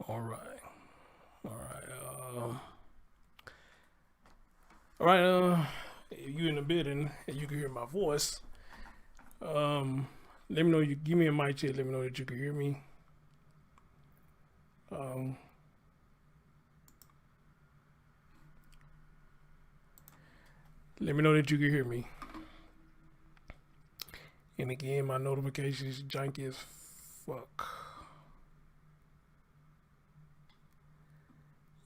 All right. All right. All right. If you in the building and you can hear my voice, let me know. You give me a mic check. Let me know that you can hear me. Um, Let me know that you can hear me. And again, my notifications janky as fuck.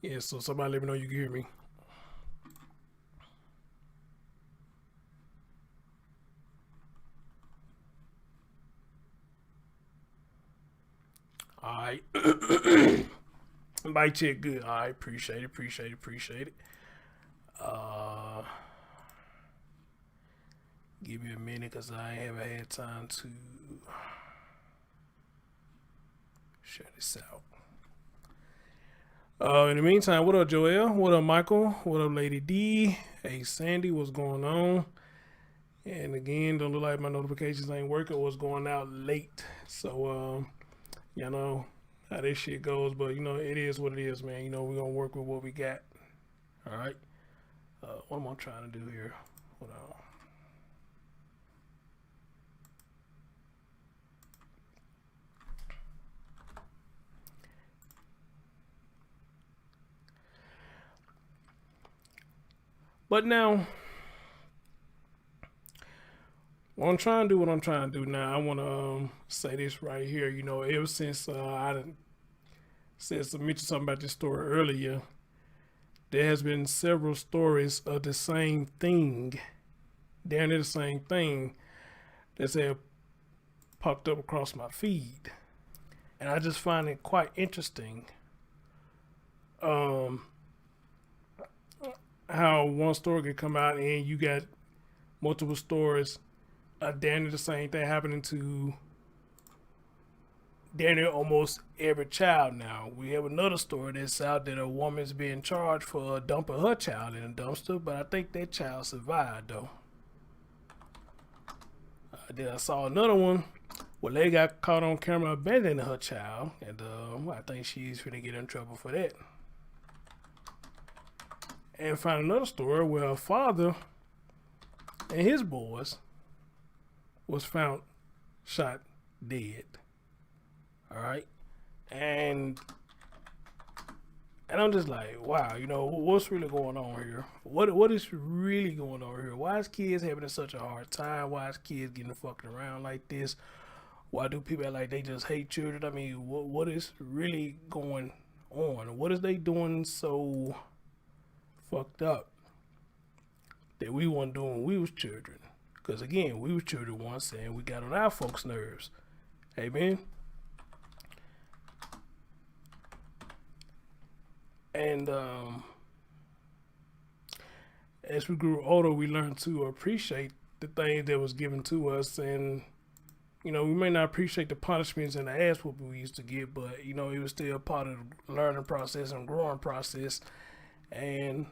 Yeah, so somebody let me know you can hear me. All right. Mic check good. All right. Appreciate it. Uh, Give me a minute because I haven't had time to share this out. In the meantime, what up, Joel? What up, Michael? What up, Lady D? Hey, Sandy, what's going on? And again, don't look like my notifications ain't working or it's going out late. So, you know how this shit goes, but you know, it is what it is, man. You know, we're gonna work with what we got. All right. What am I trying to do here? Hold on. But now, what I'm trying to do now, I want to say this right here. You know, ever since I mentioned something about this story earlier, there has been several stories of the same thing, damn near the same thing, that's have popped up across my feed, and I just find it quite interesting. Um, how one story could come out and you got multiple stories damn near the same thing happening to damn near almost every child now. We have another story that's out that a woman's being charged for dumping her child in a dumpster, but I think that child survived though. Then I saw another one where they got caught on camera abandoning her child, and I think she's gonna get in trouble for that. And found another story where her father and his boys was found shot dead. All right, and I'm just like, wow, you know, what's really going on here? What is really going on here? Why is kids having such a hard time? Why is kids getting fucking around like this? Why do people act like they just hate children? I mean, what is really going on? What is they doing so fucked up that we weren't doing when we was children? Because again, we was children once and we got on our folks' nerves. Amen. And as we grew older, we learned to appreciate the things that was given to us. And, you know, we may not appreciate the punishments and the ass whooping we used to get, but, you know, it was still part of the learning process and growing process. And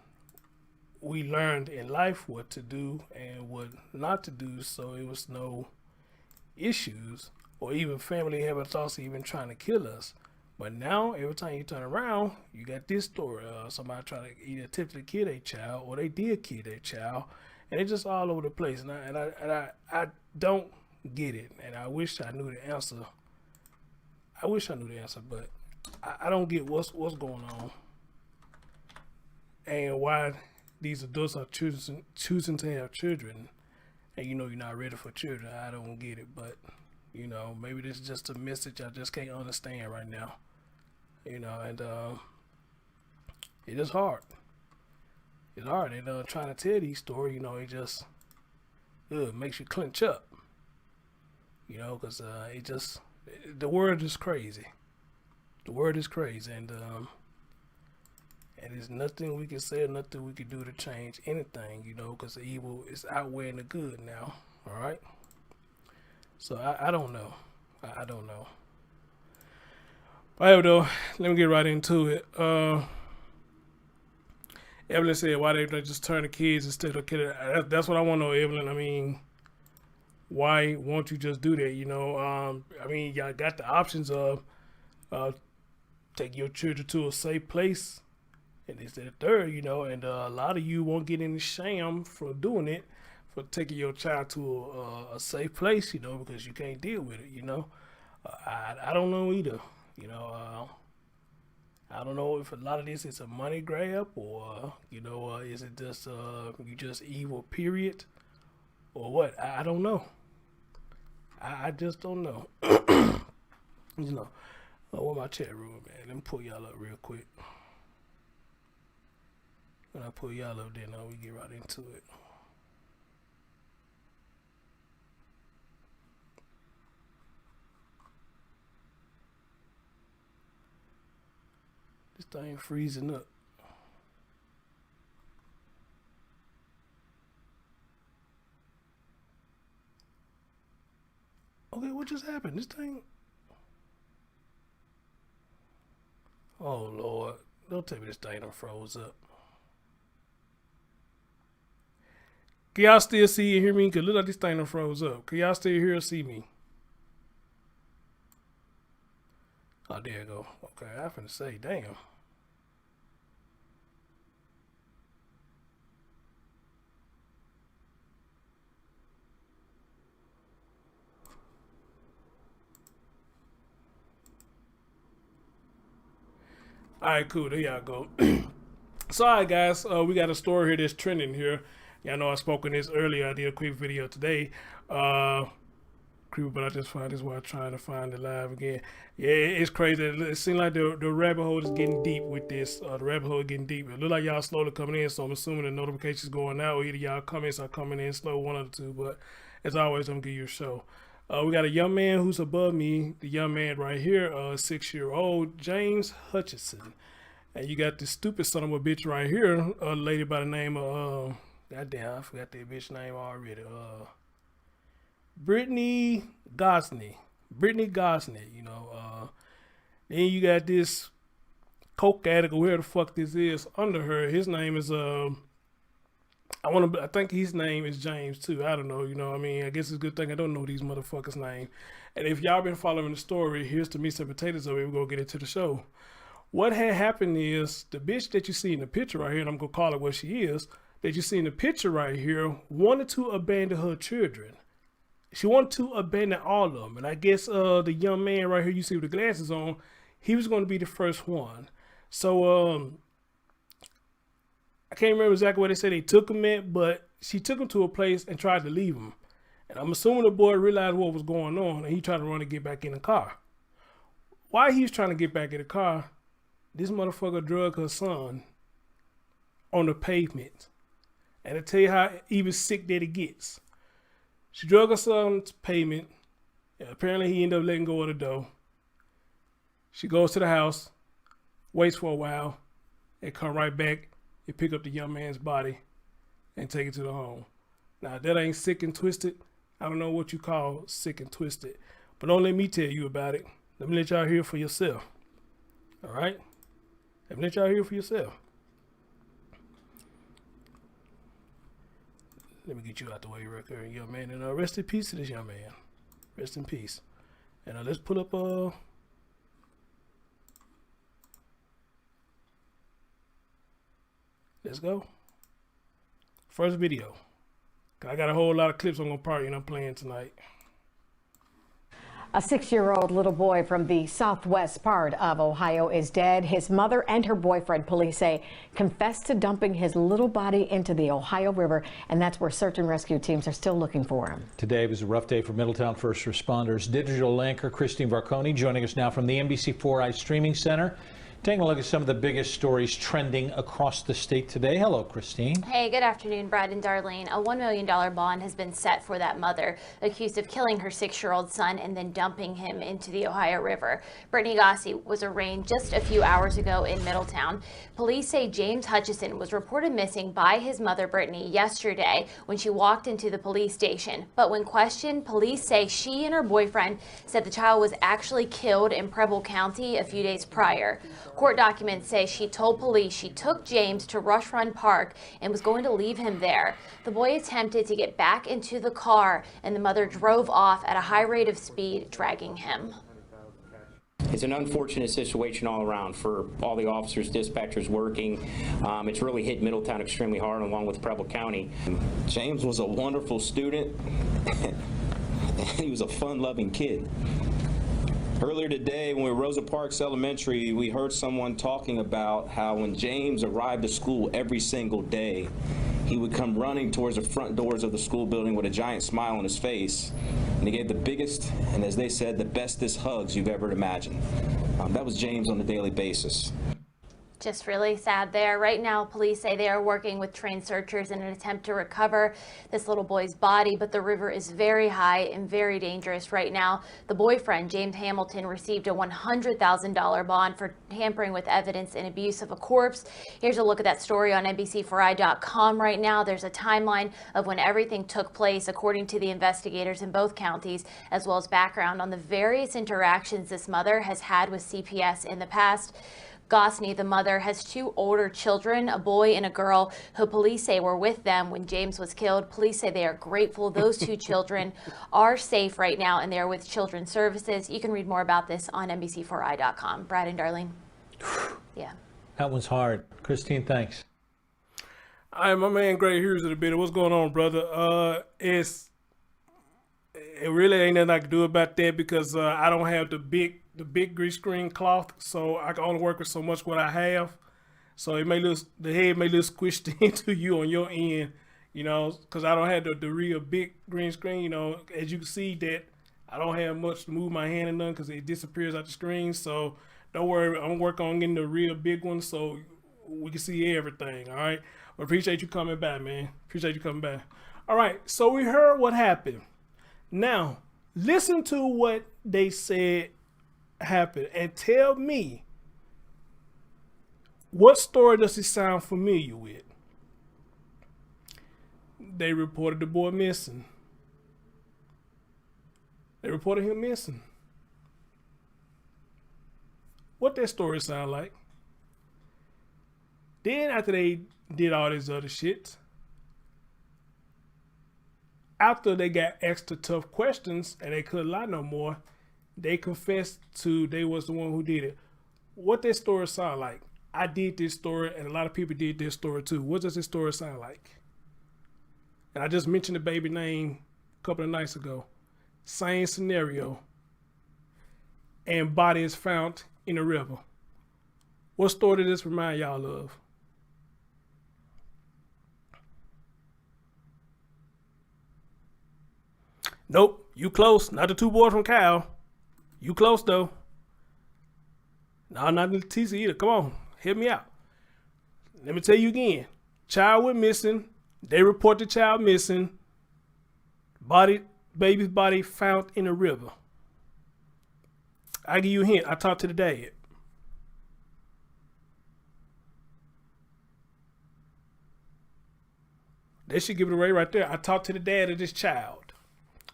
we learned in life what to do and what not to do, so it was no issues or even family having thoughts of even trying to kill us. But now, every time you turn around, you got this story. Somebody trying to either attempted to kill their child or they did kill their child, and it's just all over the place. And I don't get it, and I wish I knew the answer. I wish I knew the answer, but I don't get what's going on and why these adults are choosing to have children, and you know you're not ready for children. I don't get it, but you know maybe this is just a message I just can't understand right now. You know, and it is hard. It's hard, and trying to tell these stories, you know, it just makes you clench up. You know, because the world is crazy. The world is crazy, and there's nothing we can say or nothing we can do to change anything, you know, because the evil is outweighing the good now. All right. So I don't know. I don't know. But though, let me get right into it. Evelyn said, why they just turn the kids instead of killing? That's what I want to know, Evelyn. I mean, why won't you just do that? You know, I mean, y'all got the options of take your children to a safe place. And it's the third, you know, and a lot of you won't get any shame for doing it, for taking your child to a safe place, you know, because you can't deal with it, you know. I don't know either, you know. I don't know if a lot of this is a money grab or, you know, is it just you just evil, period, or what? I don't know. I just don't know. You know, what my chat room, man? Let me pull y'all up real quick. When I pull y'all up, then we get right into it. This thing freezing up. Okay, what just happened? This thing. Oh Lord, don't tell me this thing done froze up. Can y'all still see and hear me? Cause look like this thing done froze up. Can y'all still hear or see me? Oh, there you go. Okay, I finna say, damn. All right, cool. There y'all go. So, all right, guys, we got a story here that's trending here. Y'all know I spoke on this earlier. I did a quick video today. Creepy, but I just find this while trying to find it live again. Yeah, it's crazy. It seems like the rabbit hole is getting deep with this. The rabbit hole is getting deep. It look like y'all slowly coming in, so I'm assuming the notifications going out. Or either y'all comments are coming in slow, one of the two. But as always, I'm gonna give you a show. We got a young man who's above me. The young man right here, 6-year-old James Hutchinson. And you got this stupid son of a bitch right here, a lady by the name of, goddamn, I forgot that bitch name already. Brittany Gosney. Brittany Gosney, you know. Then you got this coke addict or whoever the fuck this is under her. His name is, I think his name is James too. I don't know, you know what I mean? I guess it's a good thing I don't know these motherfuckers' name. And if y'all been following the story, here's the meat and potatoes of it. We're going to get into the show. What had happened is the bitch that you see in the picture right here, and I'm going to call it what she is, that you see in the picture right here, wanted to abandon her children. She wanted to abandon all of them. And I guess the young man right here you see with the glasses on, he was going to be the first one. So I can't remember exactly what they said they took him at, but she took him to a place and tried to leave him. And I'm assuming the boy realized what was going on and he tried to run and get back in the car. While he was trying to get back in the car, this motherfucker drug her son on the pavement. And to tell you how even sick that it gets. She drug her son on the pavement. And apparently he ended up letting go of the door. She goes to the house, waits for a while, and come right back and pick up the young man's body and take it to the home. Now that ain't sick and twisted. I don't know what you call sick and twisted. But don't let me tell you about it. Let me let y'all hear for yourself. All right? Let me let y'all hear for yourself. Let me get you out the way real quick, young man. And rest in peace to this young man. Rest in peace. And let's pull up let's go. First video. I got a whole lot of clips I'm gonna party and I'm playing tonight. A 6-year-old little boy from the southwest part of Ohio is dead. His mother and her boyfriend, police say, confessed to dumping his little body into the Ohio River, and that's where search and rescue teams are still looking for him. Today was a rough day for Middletown first responders. Digital anchor Christine Varconi joining us now from the NBC4i Streaming Center. Taking a look at some of the biggest stories trending across the state today. Hello, Christine. Hey, good afternoon, Brad and Darlene. A $1 million bond has been set for that mother accused of killing her 6-year-old son and then dumping him into the Ohio River. Brittany Gosney was arraigned just a few hours ago in Middletown. Police say James Hutchinson was reported missing by his mother, Brittany, yesterday when she walked into the police station. But when questioned, police say she and her boyfriend said the child was actually killed in Preble County a few days prior. Court documents say she told police she took James to Rush Run Park and was going to leave him there. The boy attempted to get back into the car and the mother drove off at a high rate of speed, dragging him. It's an unfortunate situation all around for all the officers, dispatchers working. It's really hit Middletown extremely hard, along with Preble County. James was a wonderful student. He was a fun-loving kid. Earlier today, when we were at Rosa Parks Elementary, we heard someone talking about how when James arrived to school every single day, he would come running towards the front doors of the school building with a giant smile on his face. And he gave the biggest, and as they said, the bestest hugs you've ever imagined. That was James on a daily basis. Just really sad there. Right now, police say they are working with trained searchers in an attempt to recover this little boy's body, but the river is very high and very dangerous right now. The boyfriend, James Hamilton, received a $100,000 bond for tampering with evidence and abuse of a corpse. Here's a look at that story on NBC4i.com right now. There's a timeline of when everything took place, according to the investigators in both counties, as well as background on the various interactions this mother has had with CPS in the past. Gosney, the mother, has two older children, a boy and a girl, who police say were with them when James was killed. Police say they are grateful those two children are safe right now and they are with Children's Services. You can read more about this on NBC4i.com. Brad and Darlene. Yeah. That one's hard. Christine, thanks. All right, my man Gray here's it a bit. What's going on, brother? It really ain't nothing I can do about that because I don't have the big green screen cloth, so I can only work with so much what I have. So it may look, the head may look squished into you on your end, you know, because I don't have the real big green screen. You know, as you can see that I don't have much to move my hand and none because it disappears out the screen. So don't worry, I'm working on getting the real big one so we can see everything. All right, but appreciate you coming back, man. Appreciate you coming back. All right, so we heard what happened. Now listen to what they said happened and tell me, what story does it sound familiar with? They reported the boy missing. They reported him missing. What that story sound like? Then after they did all this other shit, after they got extra tough questions and they couldn't lie no more, they confessed to they was the one who did it. What that story sound like? I did this story and a lot of people did this story too. What does this story sound like? And I just mentioned the baby name a couple of nights ago. Same scenario. And body is found in a river. What story did this remind y'all of? Nope, you close. Not the two boys from Cal. You close though. No, not the TC either. Come on, help me out. Let me tell you again. Child went missing. They report the child missing. Baby's body found in a river. I give you a hint. I talked to the dad. They should give it away right there. I talked to the dad of this child.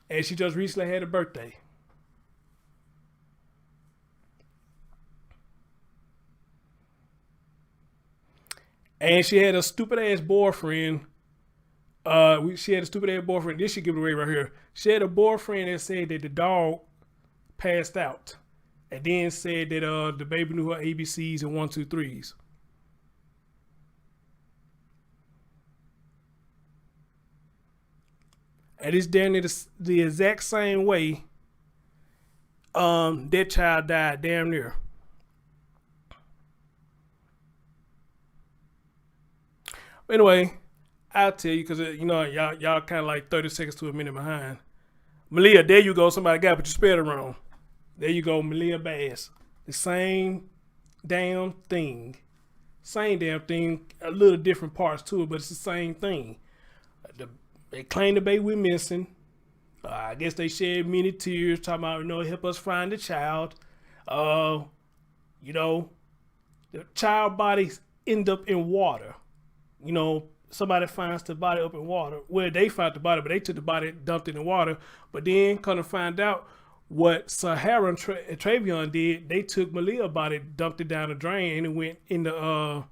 And she just recently had a birthday. And she had a stupid ass boyfriend. She had a stupid ass boyfriend. This should give it away right here. She had a boyfriend that said that the dog passed out. And then said that the baby knew her ABCs and 1, 2, 3s. And it's damn near the exact same way that child died, damn near. Anyway, I'll tell you because, you know, y'all kind of like 30 seconds to a minute behind. Malia, there you go. Somebody got it, but you spelled it wrong. There you go, Malia Bass. The same damn thing. Same damn thing. A little different parts to it, but it's the same thing. They claim the baby we're missing. I guess they shed many tears talking about, you know, help us find the child. You know, the child bodies end up in water. You know, somebody finds the body up in water. Well, they found the body, but they took the body, dumped it in water. But then kind of find out what Sahara and Travion did. They took Malia's body, dumped it down the drain, and it went in the,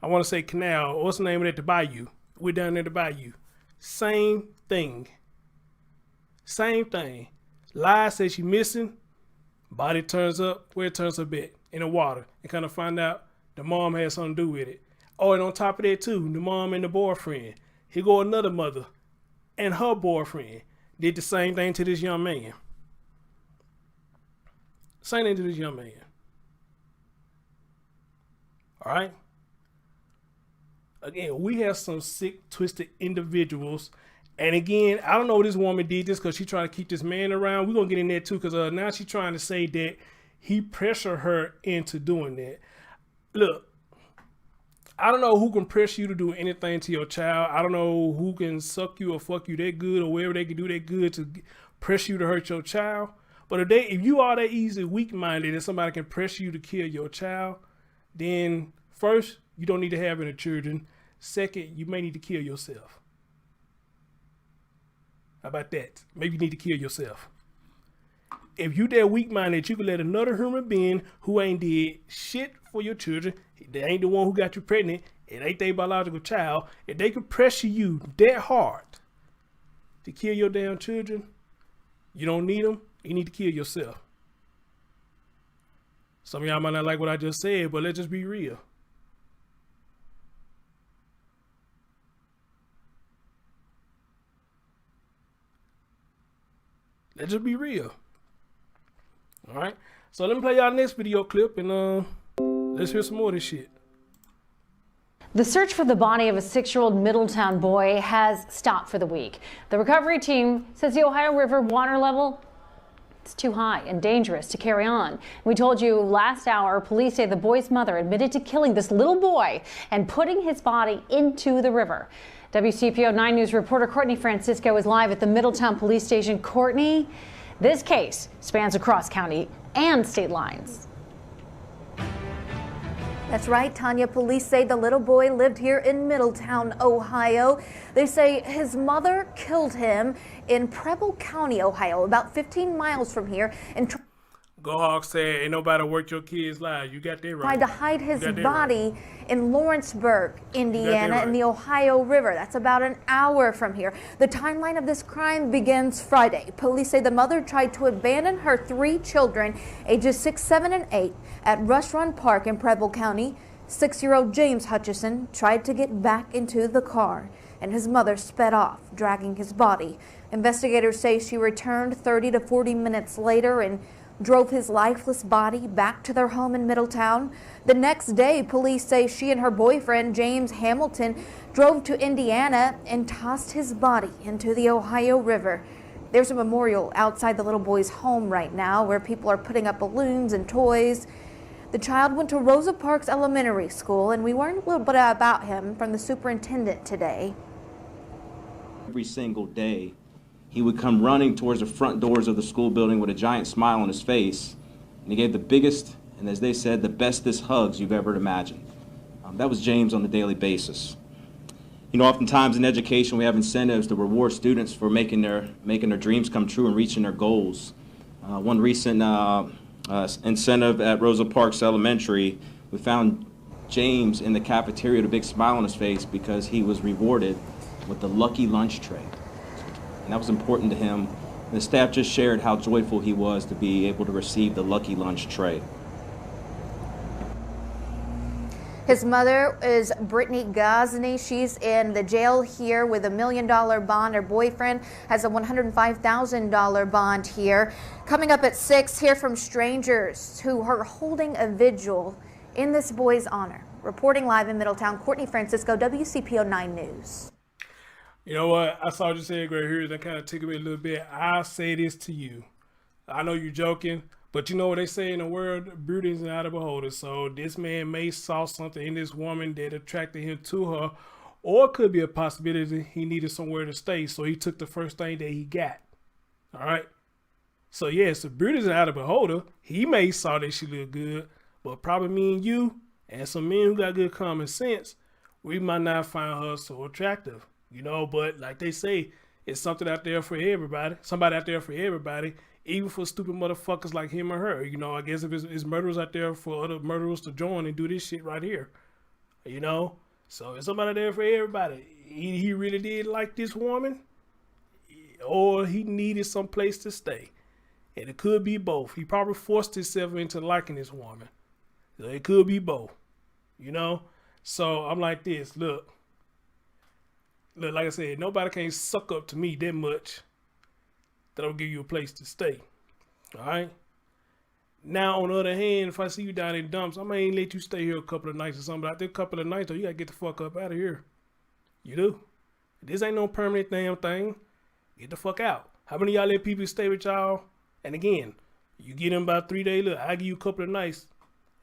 I want to say canal. What's the name of it? The bayou. We're down there the bayou. Same thing. Same thing. Lie says she's missing. Body turns up, where it turns up at? In the water. And kind of find out the mom had something to do with it. Oh, and on top of that too, the mom and the boyfriend. Here go another mother and her boyfriend did the same thing to this young man. Same thing to this young man. All right? Again, we have some sick, twisted individuals. And again, I don't know if this woman did this because she trying to keep this man around. We're going to get in there too because now she's trying to say that he pressured her into doing that. Look, I don't know who can pressure you to do anything to your child. I don't know who can suck you or fuck you that good or wherever they can do that good to pressure you to hurt your child. But if you are that easy, weak-minded, and somebody can pressure you to kill your child, then first, you don't need to have any children. Second, you may need to kill yourself. How about that? Maybe you need to kill yourself. If you that weak-minded, you can let another human being who ain't did shit for your children, they ain't the one who got you pregnant, it ain't their biological child, if they can pressure you that hard to kill your damn children, you don't need them, you need to kill yourself. Some of y'all might not like what I just said, but let's just be real. Let's just be real. All right. So let me play y'all next video clip and let's hear some more of this shit. The search for the body of a 6-year-old Middletown boy has stopped for the week. The recovery team says the Ohio River water level is too high and dangerous to carry on. We told you last hour, police say the boy's mother admitted to killing this little boy and putting his body into the river. WCPO 9 News reporter Courtney Francisco is live at the Middletown Police Station. Courtney, this case spans across county and state lines. That's right, Tanya. Police say the little boy lived here in Middletown, Ohio. They say his mother killed him in Preble County, Ohio, about 15 miles from here. And Go Hawk said, ain't nobody work your kids' lives. You got that right. tried to hide his body in Lawrenceburg, Indiana, in the Ohio River. That's about an hour from here. The timeline of this crime begins Friday. Police say the mother tried to abandon her 3 children, ages 6, 7, and 8, at Rush Run Park in Preble County. 6-year-old James Hutchinson tried to get back into the car, and his mother sped off, dragging his body. Investigators say she returned 30 to 40 minutes later and drove his lifeless body back to their home in Middletown. The next day, police say she and her boyfriend, James Hamilton, drove to Indiana and tossed his body into the Ohio River. There's a memorial outside the little boy's home right now where people are putting up balloons and toys. The child went to Rosa Parks Elementary School, and we learned a little bit about him from the superintendent today. Every single day, he would come running towards the front doors of the school building with a giant smile on his face, and he gave the biggest, and as they said, the bestest hugs you've ever imagined. That was James on a daily basis. You know, oftentimes in education we have incentives to reward students for making their dreams come true and reaching their goals. One recent incentive at Rosa Parks Elementary, we found James in the cafeteria with a big smile on his face because he was rewarded with the lucky lunch tray. And that was important to him. The staff just shared how joyful he was to be able to receive the lucky lunch tray. His mother is Brittany Gosney. She's in the jail here with $1 million bond. Her boyfriend has a $105,000 bond here. Coming up at 6, hear from strangers who are holding a vigil in this boy's honor. Reporting live in Middletown, Courtney Francisco, WCPO 9 News. You know what? I saw you say right here. That kind of tickled me a little bit. I'll say this to you. I know you're joking, but you know what they say in the world? Beauty is out of beholder. So this man may saw something in this woman that attracted him to her, or it could be a possibility he needed somewhere to stay. So he took the first thing that he got. All right. So yes, the beauty is out of beholder. He may saw that she looked good, but probably me and you and some men who got good common sense, we might not find her so attractive. You know, but like they say, it's something out there for everybody. Somebody out there for everybody, even for stupid motherfuckers like him or her. You know, I guess if it's murderers out there for other murderers to join and do this shit right here. You know? So it's somebody there for everybody. He really did like this woman, or he needed some place to stay. And it could be both. He probably forced himself into liking this woman. So it could be both, you know? So I'm like this, look, like I said, nobody can suck up to me that much that I'll give you a place to stay, all right? Now, on the other hand, if I see you down in dumps, I may let you stay here a couple of nights or something. After a couple of nights, though, you got to get the fuck up out of here. You do. This ain't no permanent damn thing. Get the fuck out. How many of y'all let people stay with y'all? And again, you get them about 3 days. Look, I give you a couple of nights.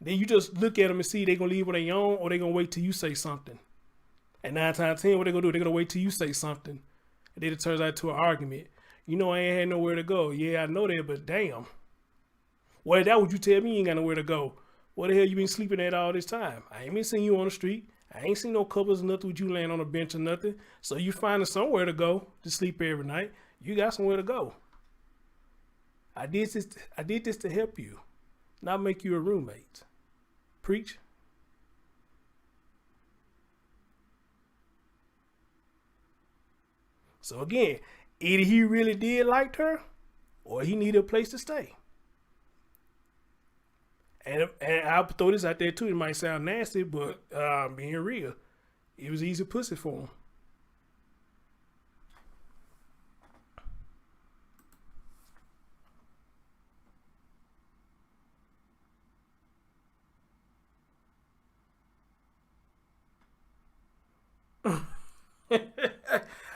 Then you just look at them and see they going to leave when they own or they going to wait till you say something. And 9 times 10, what they going to do? They're going to wait till you say something. And then it turns out to an argument. You know, I ain't had nowhere to go. Yeah, I know that, but damn. Well, that would you tell me you ain't got nowhere to go. Where the hell you been sleeping at all this time? I ain't been seeing you on the street. I ain't seen no covers or nothing with you laying on a bench or nothing. So you finding somewhere to go to sleep every night. You got somewhere to go. I did this to help you, not make you a roommate. Preach. So again, either he really did like her or he needed a place to stay. And I'll throw this out there too. It might sound nasty, but being real, it was easy pussy for him.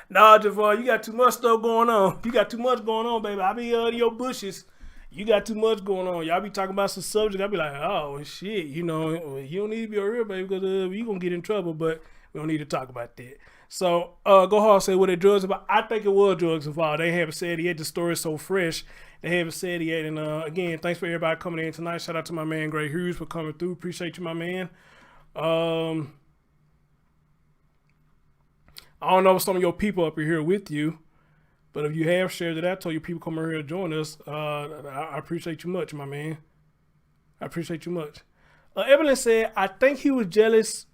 Nah, Javon, you got too much stuff going on. You got too much going on, baby. I be in your bushes. You got too much going on. Y'all be talking about some subject. I be like, oh, shit. You know, you don't need to be a real baby because you going to get in trouble, but we don't need to talk about that. So, Go Hard said, were there drugs about? I think it was drugs involved. They haven't said yet. The story is so fresh. They haven't said yet. And again, thanks for everybody coming in tonight. Shout out to my man, Gray Hughes, for coming through. Appreciate you, my man. I don't know if some of your people up here with you, but if you have shared it out, told your people come over here to join us, I appreciate you much, my man. I appreciate you much. Evelyn said, I think he was jealous.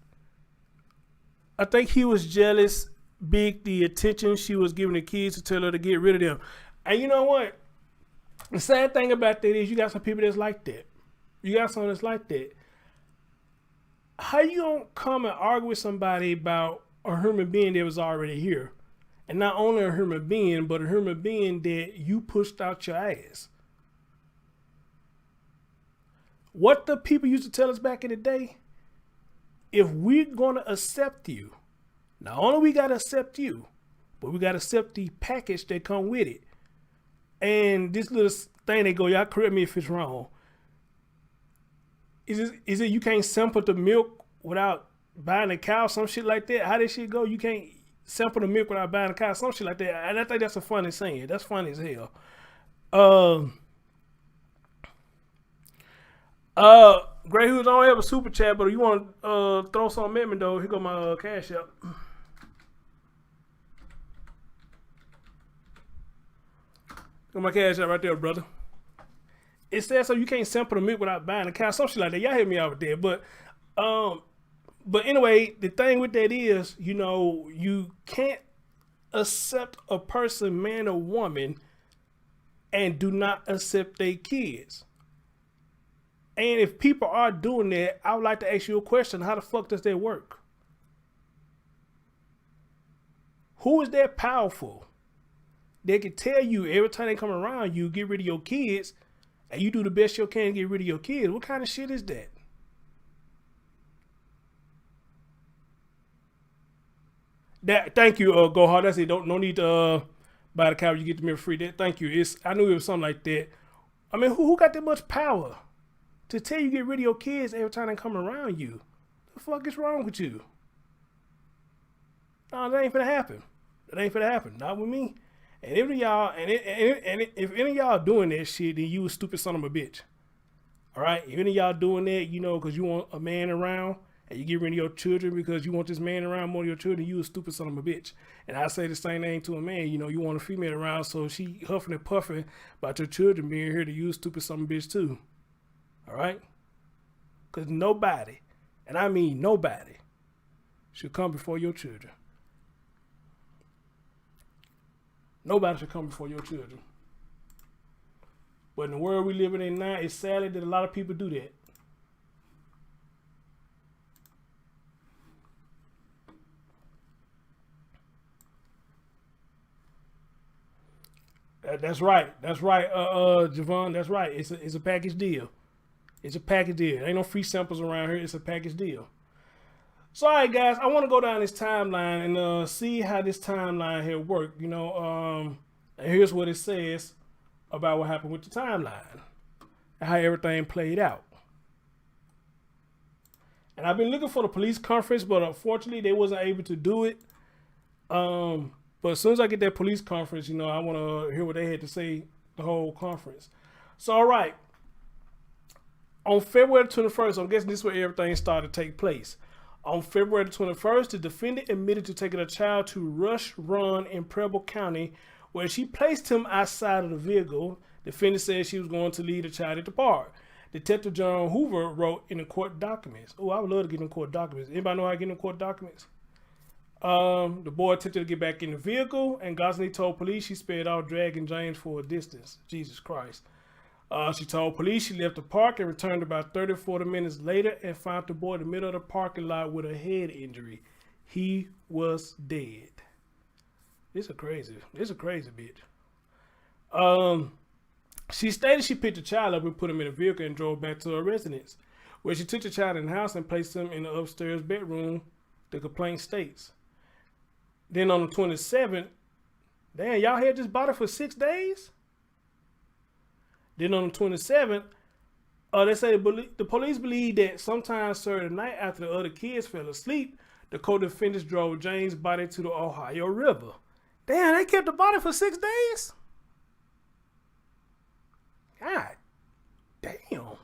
Big the attention she was giving the kids to tell her to get rid of them. And you know what? The sad thing about that is you got some people that's like that. You got someone that's like that. How you gonna come and argue with somebody about a human being that was already here? And not only a human being, but a human being that you pushed out your ass. What the people used to tell us back in the day, if we're going to accept you, not only we got to accept you, but we got to accept the package that come with it. And this little thing they go, y'all correct me if it's wrong. Is it you can't sample the milk without buying a cow, some shit like that? How this shit go? You can't sample the milk without buying a cow, some shit like that. And I think that's a funny saying. That's funny as hell. Gray Hughes, I don't have a super chat, but if you want to throw something at me though, here go my cash app. Got my cash app right there, brother. It says so you can't sample the milk without buying a cow, some shit like that. Y'all hit me out with that, but anyway, the thing with that is, you know, you can't accept a person, man or woman, and do not accept their kids. And if people are doing that, I would like to ask you a question. How the fuck does that work? Who is that powerful? They can tell you every time they come around you, get rid of your kids, and you do the best you can to get rid of your kids. What kind of shit is that? Thank you, Go Hard. That's it. Don't need to buy the cow. You get the milk free. Thank you. I knew it was something like that. I mean, who got that much power to tell you get rid of your kids every time they come around you? The fuck is wrong with you? No, that ain't finna happen. That ain't finna happen. Not with me. And if y'all if any of y'all doing that shit, then you a stupid son of a bitch. All right. If any of y'all doing that, you know, because you want a man around. And you get rid of your children because you want this man around more than your children, you a stupid son of a bitch. And I say the same thing to a man. You know, you want a female around, so she huffing and puffing about your children being here to you a stupid son of a bitch too. All right? Because nobody, and I mean nobody, should come before your children. Nobody should come before your children. But in the world we living in now, it's sadly that a lot of people do that. That's right. That's right, Javon. That's right. It's a package deal. It's a package deal. Ain't no free samples around here. It's a package deal. So, all right, guys, I want to go down this timeline and see how this timeline here worked. You know, and here's what it says about what happened with the timeline and how everything played out. And I've been looking for the police conference, but unfortunately, they wasn't able to do it. But as soon as I get that police conference, you know, I want to hear what they had to say, the whole conference. So, all right. On February 21st, I'm guessing this is where everything started to take place. On February 21st, the defendant admitted to taking a child to Rush Run in Preble County, where she placed him outside of the vehicle. The defendant said she was going to leave the child at the park. Detective John Hoover wrote in the court documents. Oh, I would love to get them court documents. Anybody know how to get them court documents? The boy attempted to get back in the vehicle, and Gosney told police she sped off, dragging James for a distance. Jesus Christ. She told police she left the park and returned about 30 or 40 minutes later and found the boy in the middle of the parking lot with a head injury. He was dead. This is crazy bitch. She stated she picked the child up and put him in a vehicle and drove back to her residence, where she took the child in the house and placed him in the upstairs bedroom, the complaint states. Then on the 27th, damn, y'all had this body for 6 days? Then on the 27th, they say the police believe that sometime Saturday night after the other kids fell asleep, the co-defendants drove James' body to the Ohio River. Damn, they kept the body for 6 days? God damn.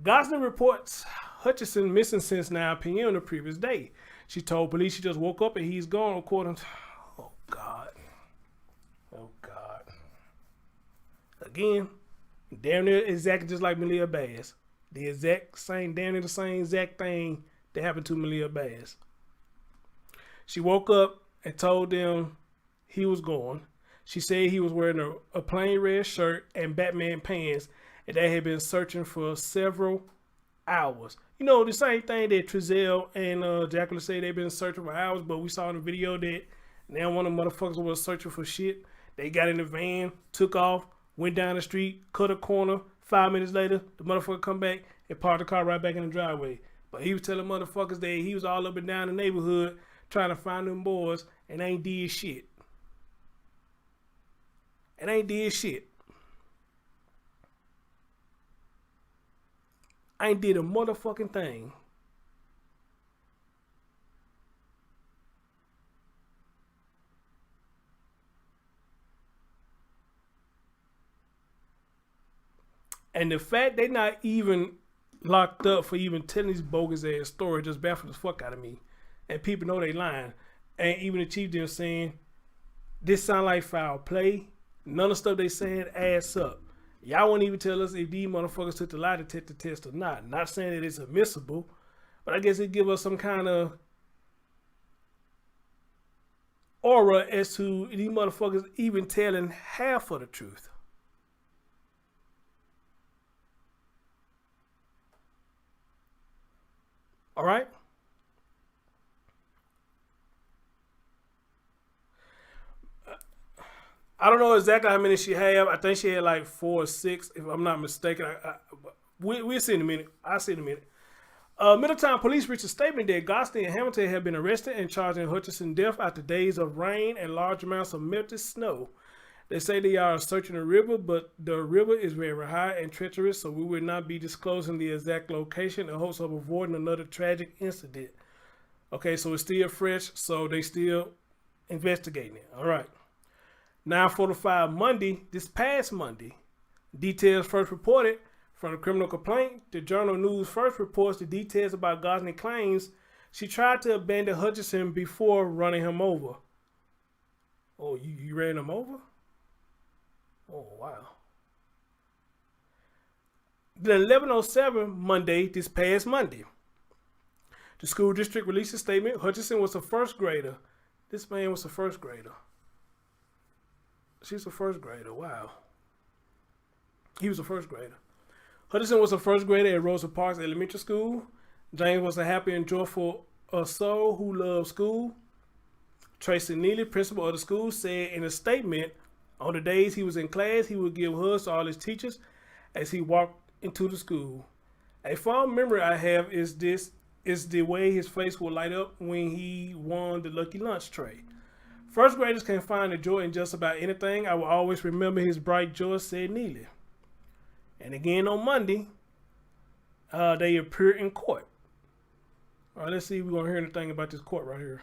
Gosney reports Hutchinson missing since 9 p.m. the previous day. She told police she just woke up and he's gone, according to... Oh, God. Oh, God. Again, damn near exactly just like Malia Bass. The exact same, damn near the same exact thing that happened to Malia Bass. She woke up and told them he was gone. She said he was wearing a plain red shirt and Batman pants, and they had been searching for several hours. You know, the same thing that Trezell and Jacqueline said they've been searching for hours, but we saw in the video that now one of the motherfuckers was searching for shit. They got in the van, took off, went down the street, cut a corner. 5 minutes later, the motherfucker come back and parked the car right back in the driveway. But he was telling motherfuckers that he was all up and down the neighborhood trying to find them boys and ain't did shit. And ain't did shit. I ain't did a motherfucking thing. And the fact they not even locked up for even telling these bogus ass story just baffles the fuck out of me. And people know they lying. And even the chief them saying, this sound like foul play. None of the stuff they saying adds up. Y'all won't even tell us if these motherfuckers took the lie detector test or not. Not saying that it's admissible, but I guess it give us some kind of aura as to these motherfuckers even telling half of the truth. All right? I don't know exactly how many she had. I think she had like 4 or 6, if I'm not mistaken. We'll see in a minute. I'll see in a minute. Middletown police reached a statement that Gosney and Hamilton have been arrested and charged in Hutchinson death after days of rain and large amounts of melted snow. They say they are searching the river, but the river is very high and treacherous, so we will not be disclosing the exact location in hopes of avoiding another tragic incident. Okay, so it's still fresh, so they still investigating it. All right. 9:45 Monday, this past Monday, details first reported from the criminal complaint. The Journal News first reports the details about Gosney claims she tried to abandon Hutchinson before running him over. Oh, you ran him over? Oh, wow. Then 11:07 Monday, this past Monday, the school district released a statement. Hutchinson was a first grader This man was a first grader. She's a first grader. Wow. He was a first grader. Hutchinson was a first grader at Rosa Parks Elementary School. James was a happy and joyful soul who loved school. Tracy Neely, principal of the school, said in a statement, on the days he was in class, he would give hugs to all his teachers as he walked into the school. A fond memory I have is the way his face would light up when he won the Lucky Lunch tray. First graders can find the joy in just about anything. I will always remember his bright joy, said Neely. And again on Monday, they appeared in court. All right, let's see if we're going to hear anything about this court right here.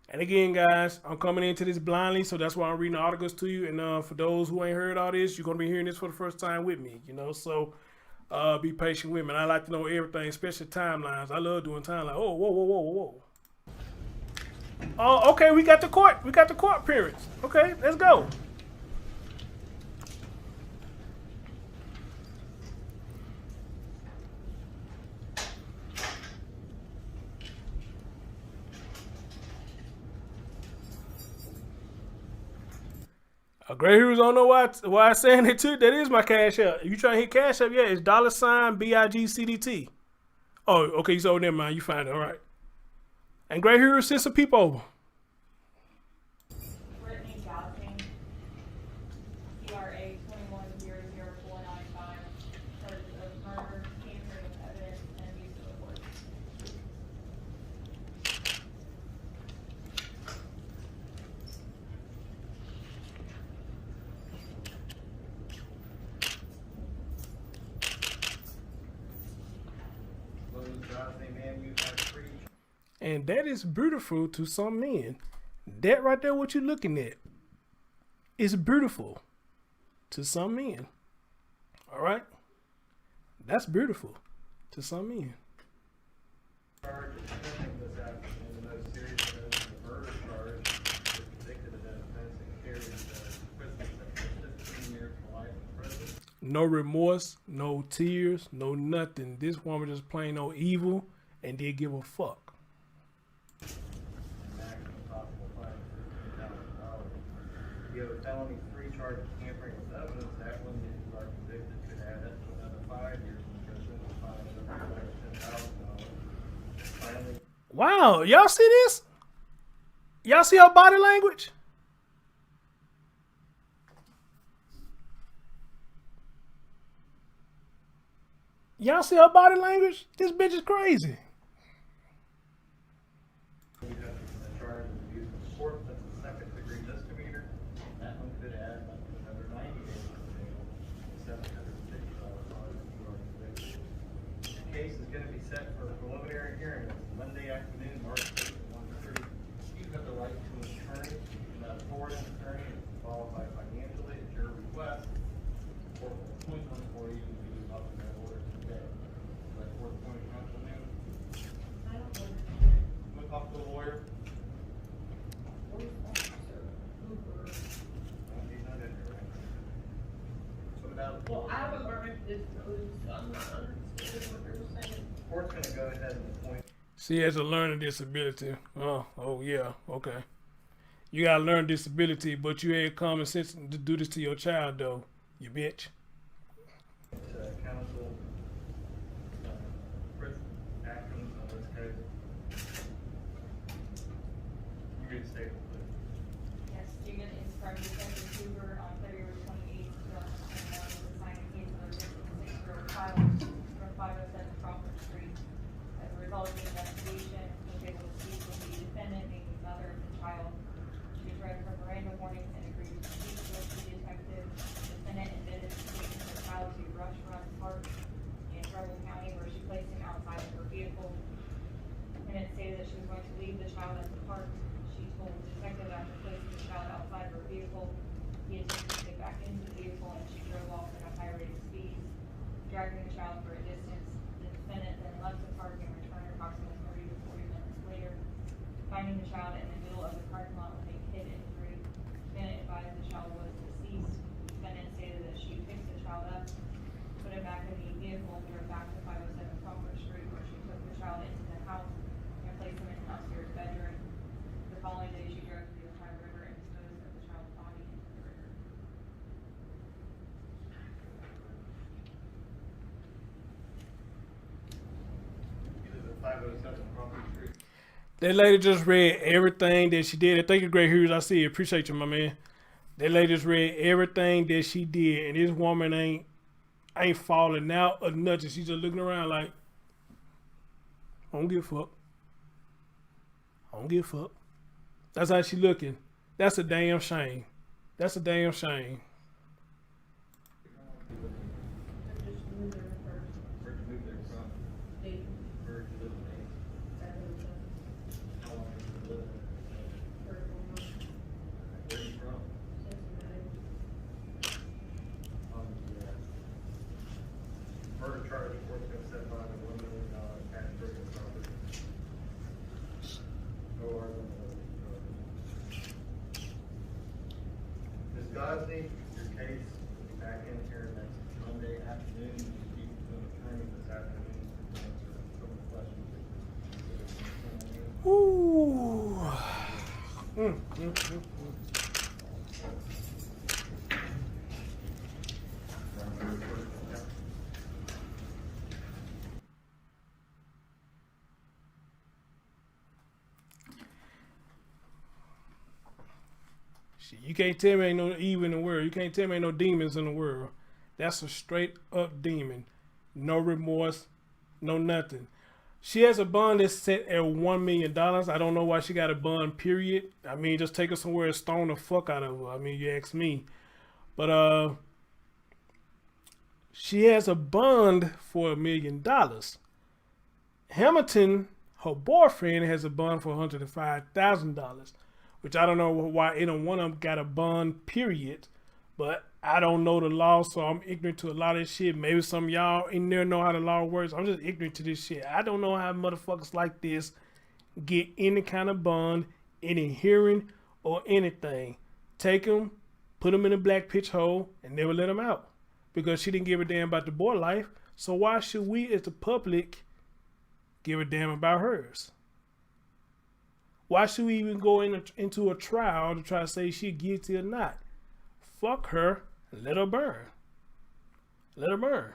And again, guys, I'm coming into this blindly, so that's why I'm reading the articles to you. And for those who ain't heard all this, you're going to be hearing this for the first time with me, you know. So be patient with me. And I like to know everything, especially timelines. I love doing timelines. Oh, whoa, whoa, whoa, whoa. Oh, okay, we got the court. We got the court appearance. Okay, let's go. Great Heroes don't know why I'm saying it too. That is my cash app. If you trying to hit cash app, yeah, it's $BIGCDT. Oh, okay, so never mind. You find it, all right. And Great Heroes sent some people over. Brittany Gosney, CRA 2100495, charges of murder, tampering with evidence, and use of force. And that is beautiful to some men. That right there, what you're looking at, is beautiful to some men. All right? That's beautiful to some men. No remorse, no tears, no nothing. This woman just plain old evil and did give a fuck. You have a felony 3 charge of tampering with evidence. That one, if you are convicted, could add up to another 5 years in prison and fine another $10,000. Finally. Wow, y'all see this? Y'all see her body language? Y'all see her body language? This bitch is crazy. You have a charge of abuse of court. That's a second-degree misdemeanor. That one could add up to another 90 days in jail, $750 fine if you are convicted. The case is going to be set for a preliminary hearing Monday afternoon, March 8th at 1:30. You have the right to an attorney. You cannot afford an attorney if you qualify financially at your request. The court will appoint one for you and be up in that order today. Like Court Appointed Counsel now. I don't know. I'm going to talk to a lawyer. Well, I haven't learned this, so I'm not understanding what they're saying. The court's going to go ahead and appoint. She has a learning disability. Oh yeah, okay. You got a learning disability, but you had common sense to do this to your child, though, you bitch. Counsel, Chris Atkins on this case. You can stay with it. Yes, student is from Detective Hoover on February 28th, 2021, was assigned a case of a victim, 6-year-old child from 507 Crawford Street. As a result of the investigation, he was able to speak with the defendant, being the mother of the child. She was read for Miranda warnings and agreed to speak with the detective. The defendant admitted to taking her child to Rush Run Park in Trumbull County, where she placed him outside of her vehicle. And it stated that she was going to leave the child at the park. She told the detective after placing the child outside her vehicle, he attempted to get back into the vehicle and she drove off at a high rate of speed, dragging the child for a distance. The defendant then left the park and returned approximately 30 to 40 minutes later, finding the child in the middle of the parking lot with a kid injury. The defendant advised the child was deceased. The defendant stated that she picked the child up, put him back in the year-old drove back to 507 Crawford Street, where she took the child into the house and placed him in an upstairs bedroom. The following day, she drove to the Ohio River and disposed of the child's body into the river. Either the 507 Crawford Street. That lady just read everything that she did. Thank you, Great Hughes. I see it. Appreciate you, my man. That lady just read everything that she did, and this woman ain't falling out or nothing. She's just looking around like, I don't give a fuck. I don't give a fuck. That's how she looking. That's a damn shame. That's a damn shame. Where'd you move there from? Where'd you live in Maine? How long have you lived there? Where are you from? Murder charge, court's gonna set by the $1 million cash purchase property. No argument. Ms. Gosney, your case will be back in here next Monday afternoon. You speak to an attorney this afternoon to answer some of the questions that you Ooh. Shit, you can't tell me ain't no evil in the world. You can't tell me ain't no demons in the world. That's a straight up demon. No remorse, no nothing. She has a bond that's set at $1 million. I don't know why she got a bond, period. I mean, just take her somewhere and stone the fuck out of her. I mean, you ask me. But she has a bond for $1 million. Hamilton, her boyfriend, has a bond for $105,000, which I don't know why either one of them got a bond, period. But I don't know the law, so I'm ignorant to a lot of this shit. Maybe some of y'all in there know how the law works. I'm just ignorant to this shit. I don't know how motherfuckers like this get any kind of bond, any hearing, or anything. Take them, put them in a black pitch hole, and never let them out. Because she didn't give a damn about the boy life. So why should we as the public give a damn about hers? Why should we even go into a trial to try to say she's guilty or not? Fuck her. Let her burn. Let her burn.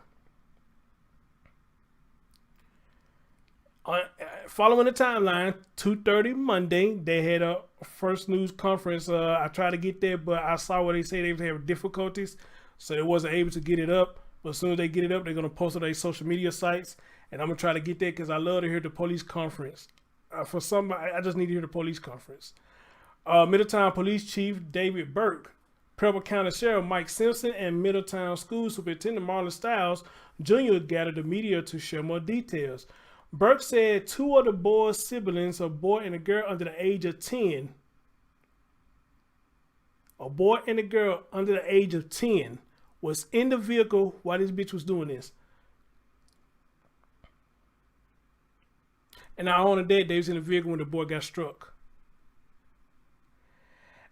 Following the timeline, 2:30 Monday, they had a first news conference. I tried to get there, but I saw where they say they have difficulties, so they wasn't able to get it up. But as soon as they get it up, they're going to post it on their social media sites, and I'm going to try to get there because I love to hear the police conference. For somebody, I just need to hear the police conference. Middletown Police Chief David Burke, Preble County Sheriff Mike Simpson, and Middletown School Superintendent Marlon Stiles Jr. gathered the media to share more details. Burke said two of the boys' siblings, a boy and a girl under the age of 10, was in the vehicle while this bitch was doing this. And now on the day, they was in the vehicle when the boy got struck.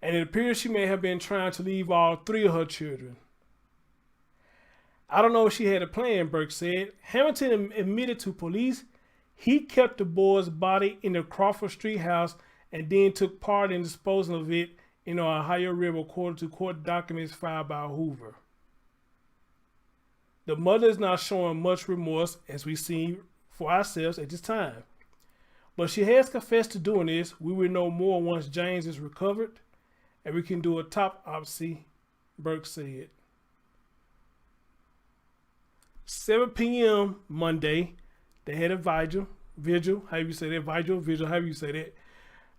And it appears she may have been trying to leave all three of her children. I don't know if she had a plan, Burke said. Hamilton admitted to police he kept the boy's body in the Crawford Street house and then took part in disposing of it in the Ohio River, according to court documents filed by Hoover. The mother is not showing much remorse, as we see for ourselves at this time. But she has confessed to doing this. We will know more once James is recovered and we can do a autopsy, Burke said. 7 p.m. Monday, they had a vigil, however you say that, vigil, however you say that.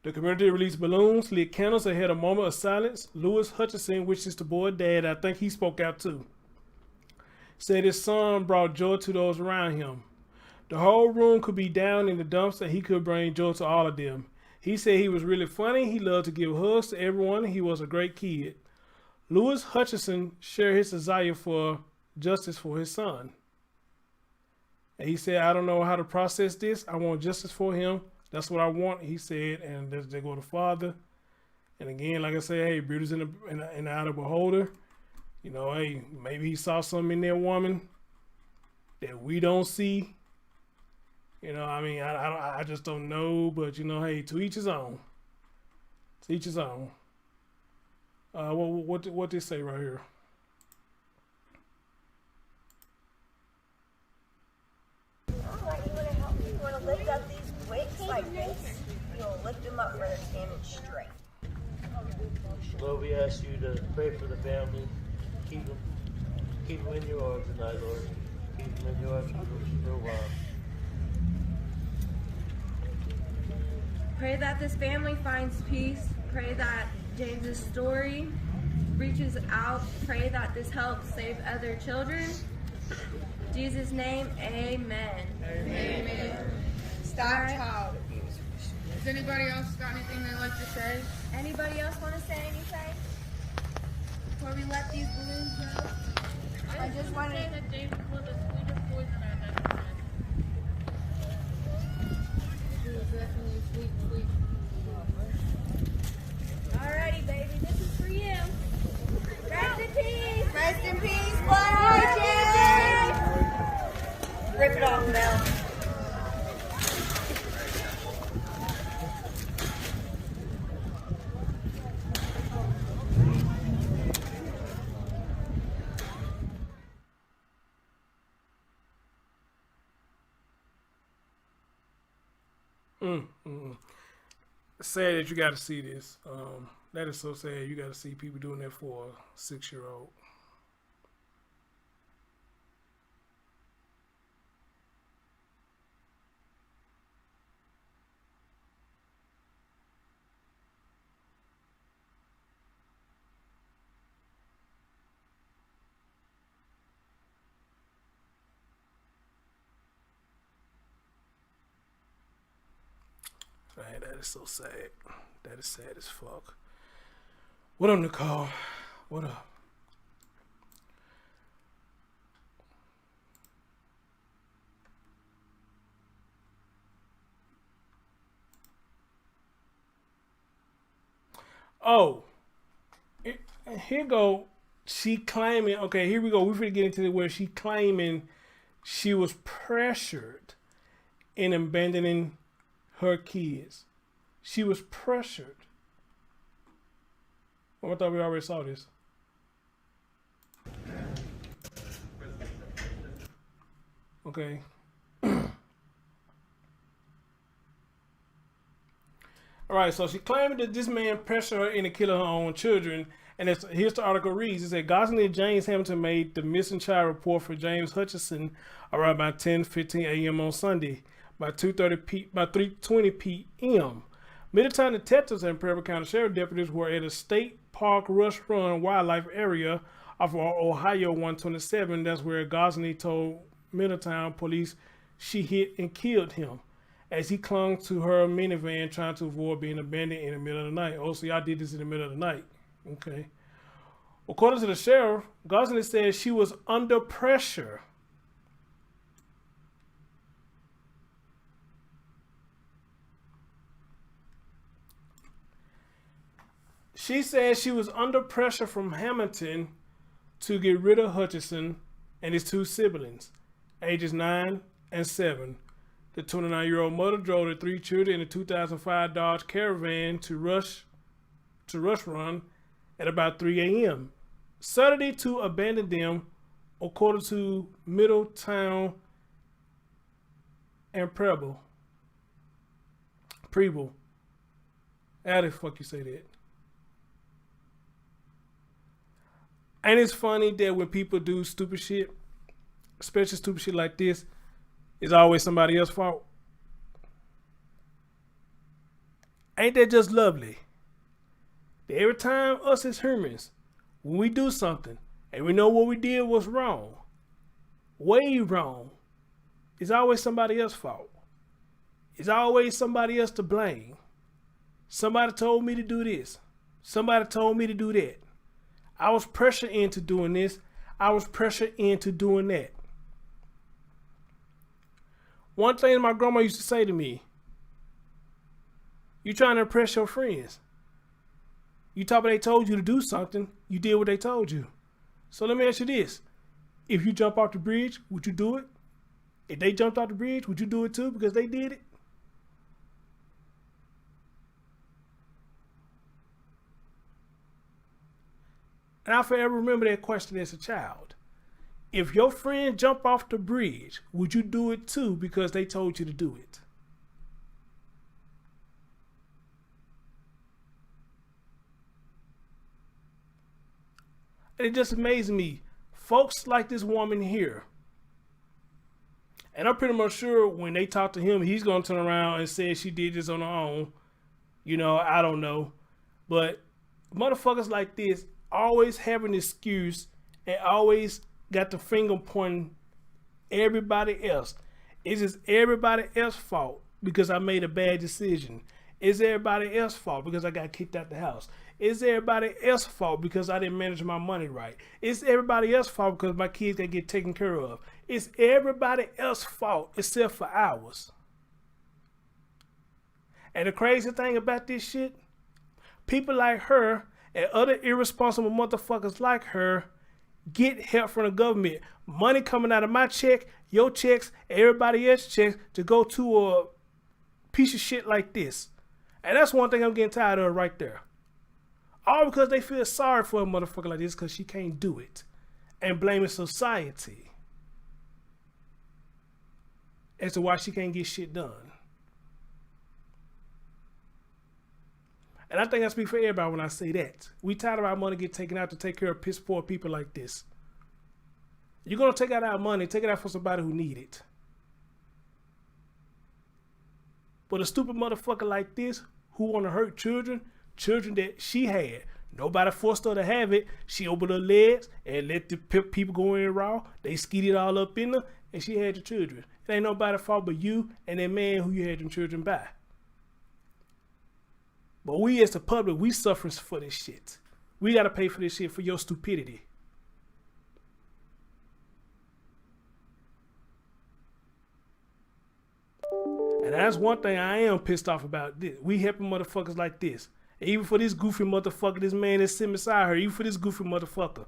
The community released balloons, lit candles, and had a moment of silence. Lewis Hutchinson, which is the boy's dad, I think he spoke out too, said his son brought joy to those around him. The whole room could be down in the dumps and he could bring joy to all of them. He said he was really funny. He loved to give hugs to everyone. He was a great kid. Lewis Hutchinson shared his desire for justice for his son. And he said, I don't know how to process this. I want justice for him. That's what I want, he said. And they go to father. And again, like I said, hey, beauty's in the eye of the beholder. You know, hey, maybe he saw something in that woman. that we don't see. You know, I mean, I just don't know, but you know, hey, to each his own. To each his own. What they say right here? Alright, you wanna help me? You wanna lift up these weights like this? You'll lift them up where they're standing straight. Lord, we ask you to pray for the family. Keep them in your arms tonight, Lord. Keep them in your arms for a while. Pray that this family finds peace. Pray that James's story reaches out. Pray that this helps save other children. In Jesus' name, amen. Amen. Stop child abuse. Does anybody else got anything they'd like to say? Anybody else want to say anything? Before we let these balloons go, I just want to say that James was the sweetest boy that I've ever met. He was definitely a sweet boy. Alrighty, baby, this is for you. Rest in peace. Rest in peace, Blood James. Rip it off, Mel. Sad that you got to see this. That is so sad. You got to see people doing that for a 6-year-old. Man, that is so sad. That is sad as fuck. What up, Nicole? What up? Oh, here go. She claiming. Okay, here we go. We're gonna get into where she claiming she was pressured in abandoning her kids. She was pressured. Well, I thought we already saw this. Okay. All right, so she claimed that this man pressured her into killing her own children. And here's the article reads. It said, Gosney and James Hamilton made the missing child report for James Hutchinson around about 10:15 a.m. on Sunday. By 3:20 p.m. Middletown detectives and Parental County Sheriff deputies were at a State Park Rush Run wildlife area off of Ohio 127. That's where Gosney told Middletown police she hit and killed him as he clung to her minivan trying to avoid being abandoned in the middle of the night. Oh, so y'all did this in the middle of the night. Okay. According to the sheriff, Gosney said she was under pressure. She said she was under pressure from Hamilton to get rid of Hutchinson and his two siblings, ages 9 and 7. The 29-year-old mother drove the 3 children in a 2005 Dodge Caravan to Rush Run at about 3 a.m. Saturday to abandon them, according to Middletown and Preble. How the fuck you say that? And it's funny that when people do stupid shit, especially stupid shit like this, it's always somebody else's fault. Ain't that just lovely? That every time us as humans, when we do something and we know what we did was wrong, way wrong, it's always somebody else's fault. It's always somebody else to blame. Somebody told me to do this. Somebody told me to do that. I was pressured into doing this. I was pressured into doing that. One thing my grandma used to say to me, you trying to impress your friends. You thought they told you to do something, you did what they told you. So let me ask you this. If you jump off the bridge, would you do it? If they jumped off the bridge, would you do it too because they did it? And I forever remember that question as a child. If your friend jumped off the bridge, would you do it too because they told you to do it? And it just amazes me. Folks like this woman here. And I'm pretty much sure when they talk to him, he's going to turn around and say she did this on her own. You know, I don't know. But motherfuckers like this always have an excuse and always got the finger pointing everybody else. It's just everybody else's fault because I made a bad decision. It's everybody else's fault because I got kicked out the house. It's everybody else's fault because I didn't manage my money right. It's everybody else's fault because my kids got to get taken care of. It's everybody else's fault except for ours. And the crazy thing about this shit, people like her and other irresponsible motherfuckers like her get help from the government. Money coming out of my check, your checks, everybody else's checks to go to a piece of shit like this. And that's one thing I'm getting tired of right there. All because they feel sorry for a motherfucker like this because she can't do it. And blaming society as to why she can't get shit done. And I think I speak for everybody when I say that. We tired of our money get taken out to take care of piss poor people like this. You're going to take out our money, take it out for somebody who need it. But a stupid motherfucker like this who want to hurt children that she had. Nobody forced her to have it. She opened her legs and let the people go in raw. They skeeted all up in her and she had the children. It ain't nobody's fault but you and that man who you had them children by. But we as the public, we suffering for this shit. We got to pay for this shit for your stupidity. And that's one thing I am pissed off about. This. We helping motherfuckers like this. Even for this goofy motherfucker, this man that's sitting beside her, even for this goofy motherfucker.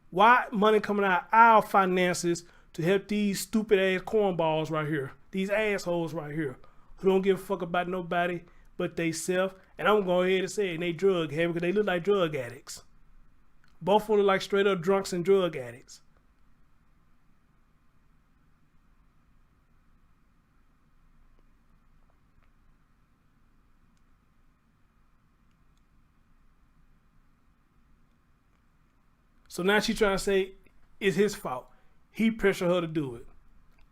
Why money coming out of our finances to help these stupid ass cornballs right here? These assholes right here who don't give a fuck about nobody but they self. And I'm going to go ahead and say it, and they drug heavy because they look like drug addicts. Both of them look like straight up drunks and drug addicts. So now she's trying to say it's his fault. He pressured her to do it.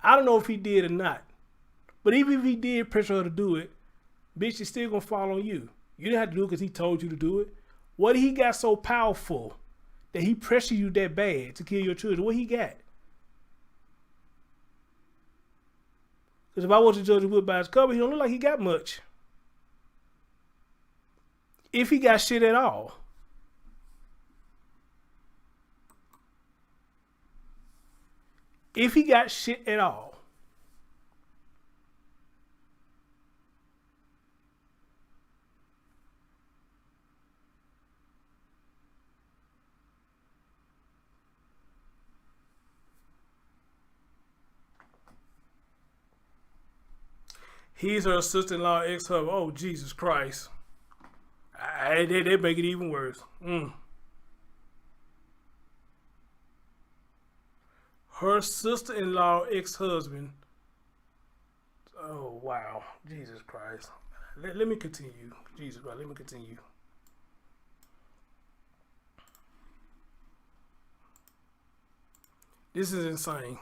I don't know if he did or not. But even if he did pressure her to do it, bitch, it's still going to fall on you. You didn't have to do it because he told you to do it. What he got so powerful that he pressured you that bad to kill your children? What he got? Because if I was to judge him by his cover, he don't look like he got much. If he got shit at all. If he got shit at all. He's her sister-in-law, ex-husband. Oh, Jesus Christ. They make it even worse. Her sister-in-law, ex-husband. Oh, wow. Jesus Christ. Let me continue. Jesus Christ, let me continue. This is insane.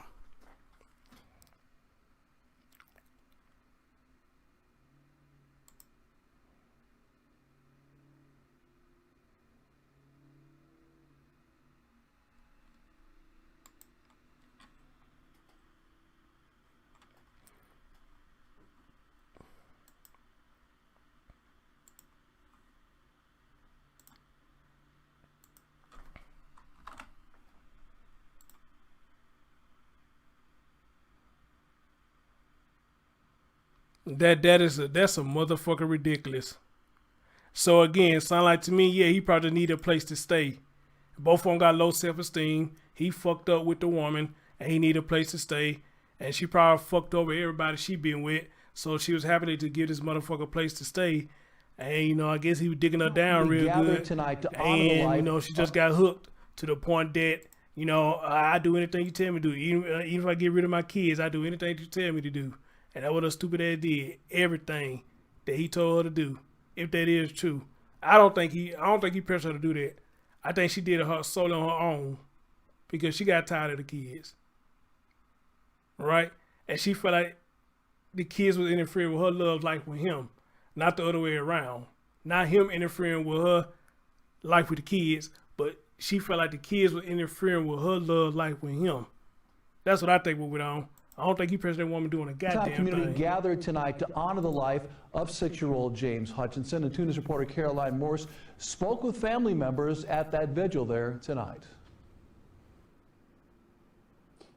That's a motherfucker ridiculous. So again, sound like to me, yeah, he probably need a place to stay. Both of them got low self-esteem. He fucked up with the woman, and he need a place to stay. And she probably fucked over everybody she been with. So she was happy to give this motherfucker a place to stay. And, you know, I guess he was digging her down real good. Tonight to honor And, the life you know, she just got hooked to the point that, you know, I do anything you tell me to do. Even if I get rid of my kids, I do anything you tell me to do. And that's what her stupid ass did. Everything that he told her to do. If that is true. I don't think he pressed her to do that. I think she did it solely on her own. Because she got tired of the kids. Right? And she felt like the kids was interfering with her love life with him, not the other way around. Not him interfering with her life with the kids, but she felt like the kids were interfering with her love life with him. That's what I think went on. I don't think he pressed that woman doing a goddamn thing. Community gathered tonight to honor the life of 6-year-old James Hutchinson. And 2 News reporter Caroline Morse spoke with family members at that vigil there tonight.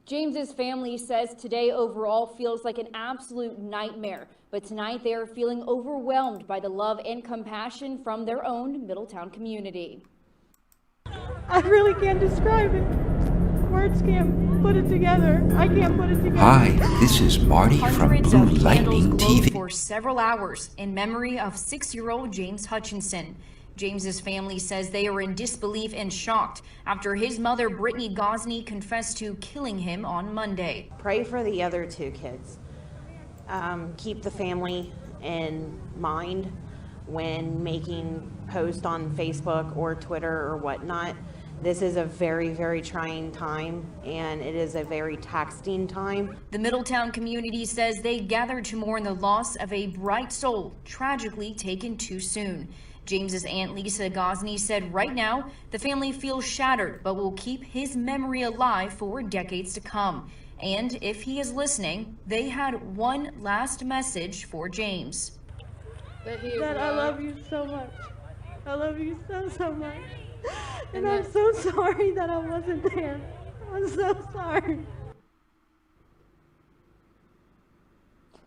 James's family says today overall feels like an absolute nightmare, but tonight they are feeling overwhelmed by the love and compassion from their own Middletown community. I really can't describe it. Words can't put it together. I can't put it together. Hi, this is Marty from Blue Lightning TV. For several hours in memory of 6-year-old James Hutchinson. James's family says they are in disbelief and shocked after his mother, Brittany Gosney, confessed to killing him on Monday. Pray for the other 2 kids. Keep the family in mind when making posts on Facebook or Twitter or whatnot. This is a very, very trying time, and it is a very taxing time. The Middletown community says they gathered to mourn the loss of a bright soul, tragically taken too soon. James's aunt Lisa Gosney said right now the family feels shattered, but will keep his memory alive for decades to come. And if he is listening, they had one last message for James. Dad, I love you so much. I love you so much. And I'm so sorry that I wasn't there. I'm so sorry.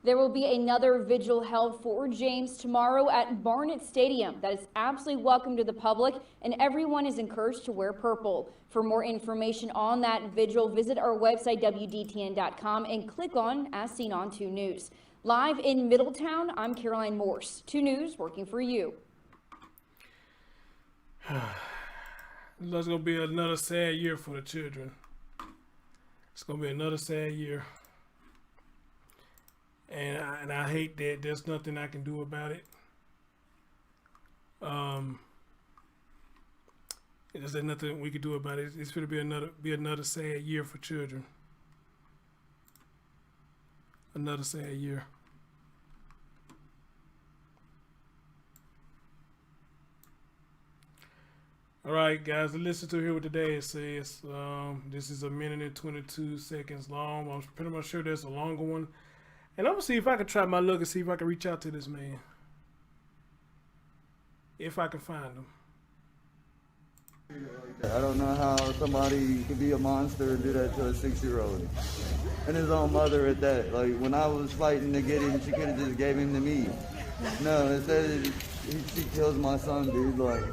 There will be another vigil held for James tomorrow at Barnett Stadium that is absolutely welcome to the public, and everyone is encouraged to wear purple. For more information on that vigil, visit our website, WDTN.com, and click on As Seen on 2 News. Live in Middletown, I'm Caroline Morse. 2 News, working for you. It's going to be another sad year for the children. It's going to be another sad year. And I hate that there's nothing I can do about it. There's nothing we can do about it. It's going to be another sad year for children. Another sad year. All right, guys, let's listen to hear what today it says. This is 1 minute and 22 seconds long. I'm pretty much sure there's a longer one. And I'm going to see if I can try my luck and see if I can reach out to this man. If I can find him. I don't know how somebody could be a monster and do that to a 6-year-old. And his own mother at that. Like, when I was fighting to get him, she could have just gave him to me. No, instead she kills my son, dude. Like,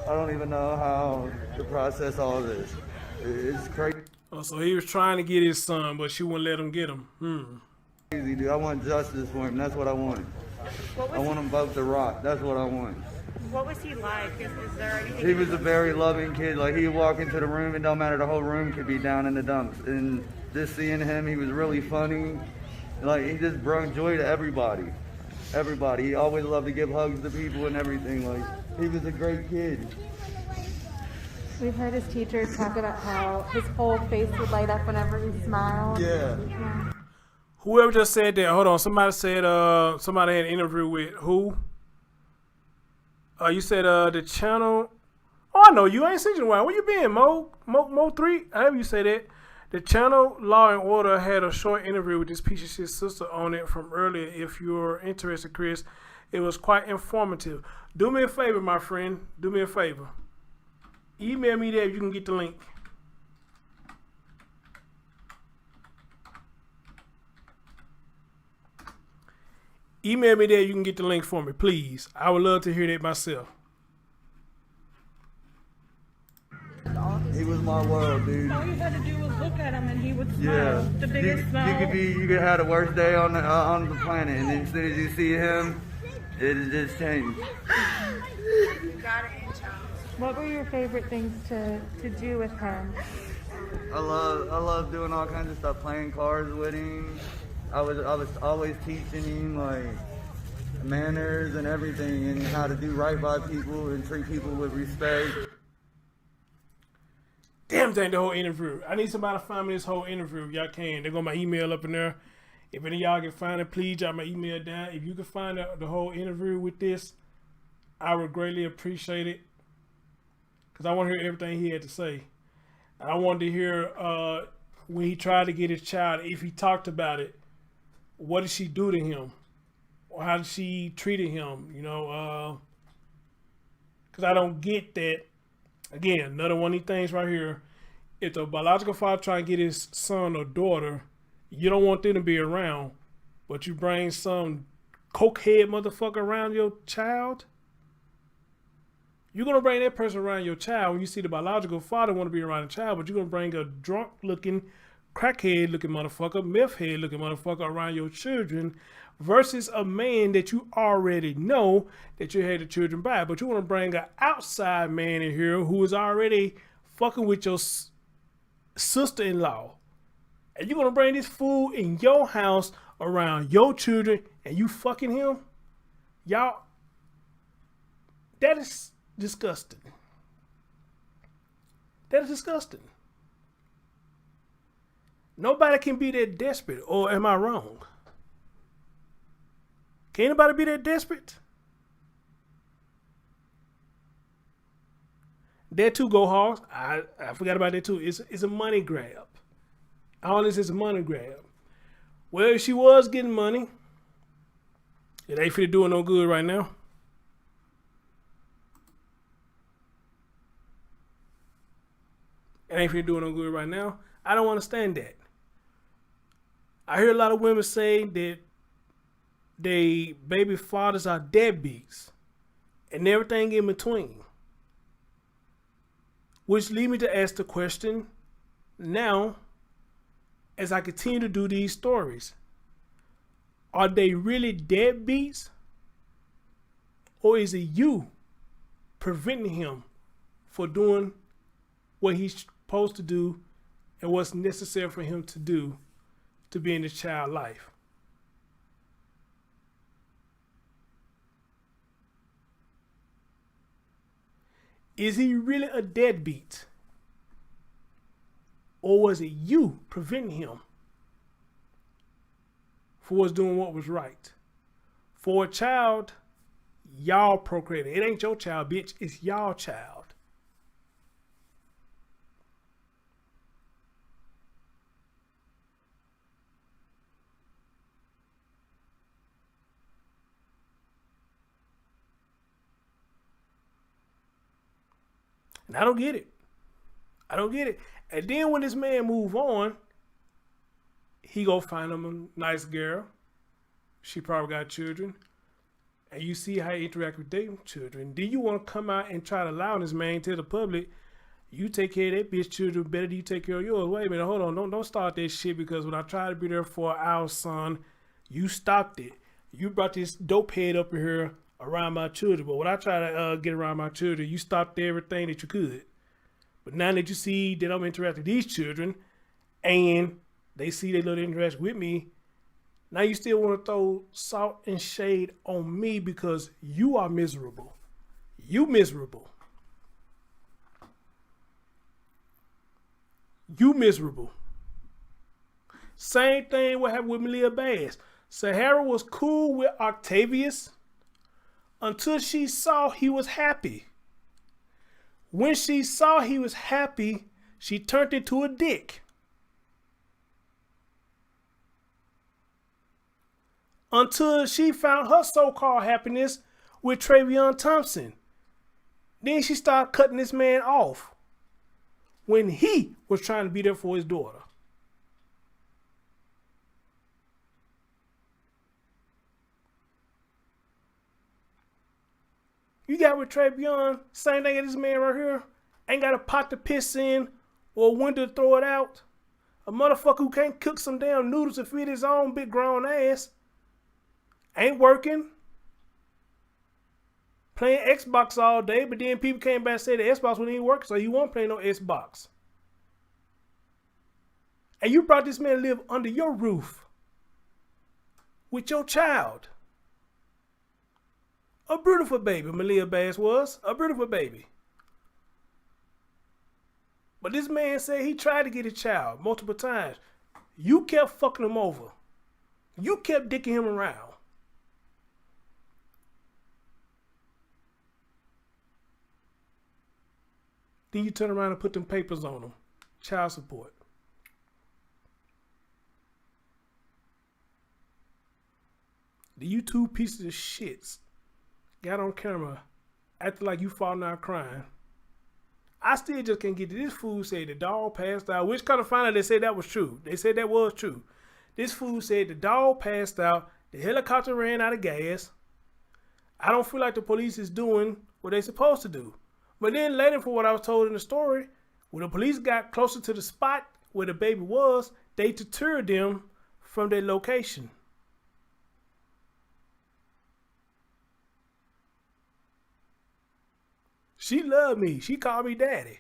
I don't even know how to process all this. It's crazy. Oh, so he was trying to get his son, but she wouldn't let him get him. Crazy, dude. I want justice for him. That's what I want. I want them both to rot. That's what I want. What was he like? Is there anything? He was a very loving kid. Like, he'd walk into the room, and don't matter, the whole room could be down in the dumps. And just seeing him, he was really funny. Like, he just brought joy to everybody. Everybody. He always loved to give hugs to people and everything. Like, he was a great kid. We've heard his teachers talk about how his whole face would light up whenever he smiled. Yeah. Whoever just said that, hold on. Somebody said somebody had an interview with who? You said the channel. Oh, I know you. I ain't seen you in a while. Where you been, Mo 3? However you say that. The channel Law and Order had a short interview with this piece of shit sister on it from earlier. If you're interested, Chris, it was quite informative. Do me a favor, my friend. Do me a favor. Email me there if you can get the link. Email me there. You can get the link for me, please. I would love to hear that myself. He was my world, dude. All you had to do was look at him and he would smile. Yeah. The biggest smile. You could have the worst day on the planet, and then as soon as you see him, it just changed. You got it in Charles. What were your favorite things to do with him? I love doing all kinds of stuff, playing cards with him. I was always teaching him like manners and everything, and how to do right by people and treat people with respect. Damn dang, the whole interview. I need somebody to find me this whole interview if y'all can. They're going to my email up in there. If any of y'all can find it, please drop my email down. If you can find the whole interview with this, I would greatly appreciate it. Because I want to hear everything he had to say. I wanted to hear when he tried to get his child, if he talked about it, what did she do to him? Or how did she treat him? You know, because I don't get that. Again, another one of these things right here. If the biological father try and get his son or daughter, you don't want them to be around, but you bring some cokehead motherfucker around your child, you're going to bring that person around your child when you see the biological father want to be around the child, but you're going to bring a drunk-looking, crackhead-looking motherfucker, meth-head-looking motherfucker around your children versus a man that you already know that you had the children by. But you want to bring an outside man in here who is already fucking with your sister-in-law. And you're going to bring this fool in your house around your children and you fucking him? Y'all, that is disgusting. That is disgusting. Nobody can be that desperate, or am I wrong? Can anybody be that desperate? That too, go Hawks. I forgot about that too. It's a money grab. All this is a money grab. Well, if she was getting money, it ain't finna do her no good right now. It ain't finna do her no good right now. I don't understand that. I hear a lot of women say that they baby fathers are deadbeats and everything in between. Which lead me to ask the question now, as I continue to do these stories, are they really deadbeats? Or is it you preventing him from doing what he's supposed to do and what's necessary for him to do to be in his child's life? Is he really a deadbeat? Or was it you preventing him for doing what was right? For a child, y'all procreated. It ain't your child, bitch. It's y'all child. And I don't get it. I don't get it. And then when this man move on, he go find him a nice girl. She probably got children. And you see how he interact with their children. Then you want to come out and try to allow this man to the public, you take care of that bitch children better than you take care of yours. Wait a minute, hold on. Don't start that shit, because when I tried to be there for our son, you stopped it. You brought this dope head up in here around my children. But when I try to get around my children, you stopped everything that you could. But now that you see that I'm interacting with these children and they see their little interaction with me, now you still want to throw salt and shade on me because you are miserable. You miserable. You miserable. Same thing what happened with Malia Bass. Sahara was cool with Octavius until she saw he was happy. When she saw he was happy, she turned into a dick. Until she found her so-called happiness with Travion Thompson. Then she started cutting this man off when he was trying to be there for his daughter. You got with Travion, same thing as this man right here, ain't got a pot to piss in or a window to throw it out. A motherfucker who can't cook some damn noodles to feed his own big grown ass. Ain't working. Playing Xbox all day, but then people came back and said the Xbox wasn't even working, so you won't play no Xbox. And you brought this man to live under your roof with your child. A beautiful baby, Malia Bass was. A beautiful baby. But this man said he tried to get his child multiple times. You kept fucking him over. You kept dicking him around. Then you turn around and put them papers on him. Child support. The you two pieces of shits got on camera acting like you falling out crying. I still just can't get to this fool said the dog passed out, which kind of found out they said that was true. They said that was true. This fool said the dog passed out, the helicopter ran out of gas. I don't feel like the police is doing what they're supposed to do. But then later, from what I was told in the story, when the police got closer to the spot where the baby was, they deterred them from their location. She loved me. She called me daddy.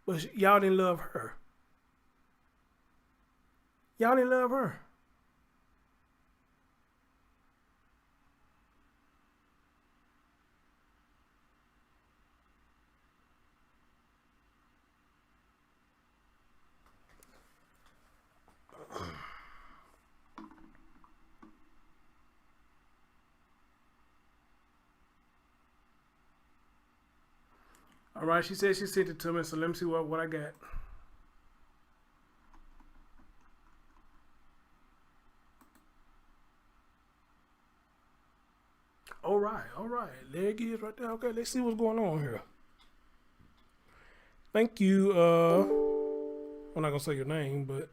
But y'all didn't love her. Y'all didn't love her. All right, she said she sent it to me, so let me see what I got. All right. There it is right there. Okay, let's see what's going on here. Thank you. I'm not gonna say your name, but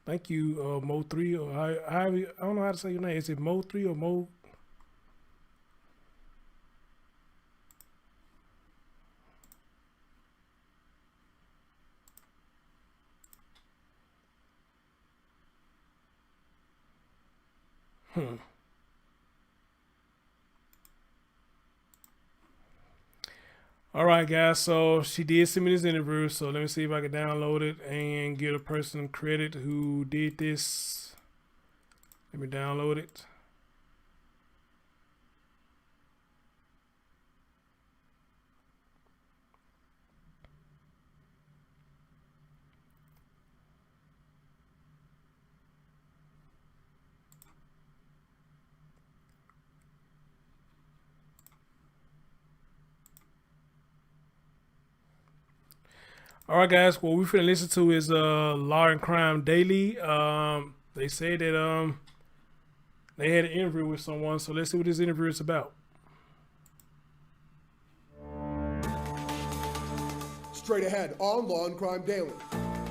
thank you, Mo3 or I don't know how to say your name. Is it Mo3 or Mo? All right, guys. So she did send me this interview. So let me see if I can download it and give a person credit who did this. Let me download it. All right, guys. What we finna listen to is Law and Crime Daily. They said that they had an interview with someone, so let's see what this interview is about. Straight ahead on Law and Crime Daily.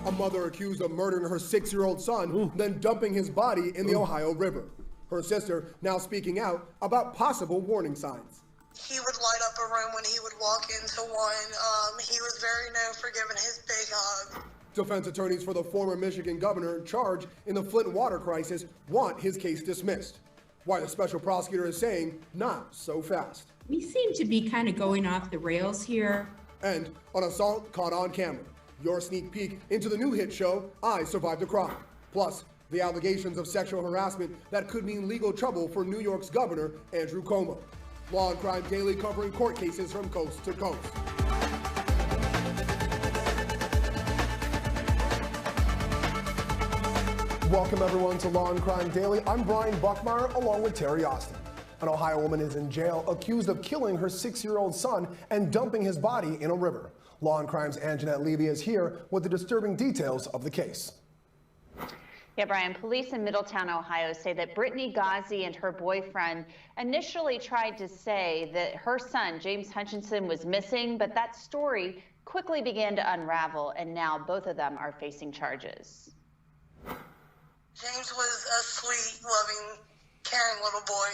A mother accused of murdering her 6-year-old son, then dumping his body in the Ohio River. Her sister now speaking out about possible warning signs. He would light up a room when he would walk into one. He was very known for giving his big hug. Defense attorneys for the former Michigan governor in charge in the Flint water crisis want his case dismissed. Why the special prosecutor is saying not so fast. We seem to be kind of going off the rails here. And an assault caught on camera. Your sneak peek into the new hit show, I Survived a Crime. Plus, the allegations of sexual harassment that could mean legal trouble for New York's governor, Andrew Cuomo. Law and Crime Daily covering court cases from coast to coast. Welcome everyone to Law and Crime Daily. I'm Brian Buckmeyer along with Terry Austin. An Ohio woman is in jail accused of killing her 6-year-old son and dumping his body in a river. Law and Crime's Anjanette Levy is here with the disturbing details of the case. Yeah, Brian, police in Middletown, Ohio say that Brittany Gosney and her boyfriend initially tried to say that her son, James Hutchinson, was missing, but that story quickly began to unravel, and now both of them are facing charges. James was a sweet, loving, caring little boy.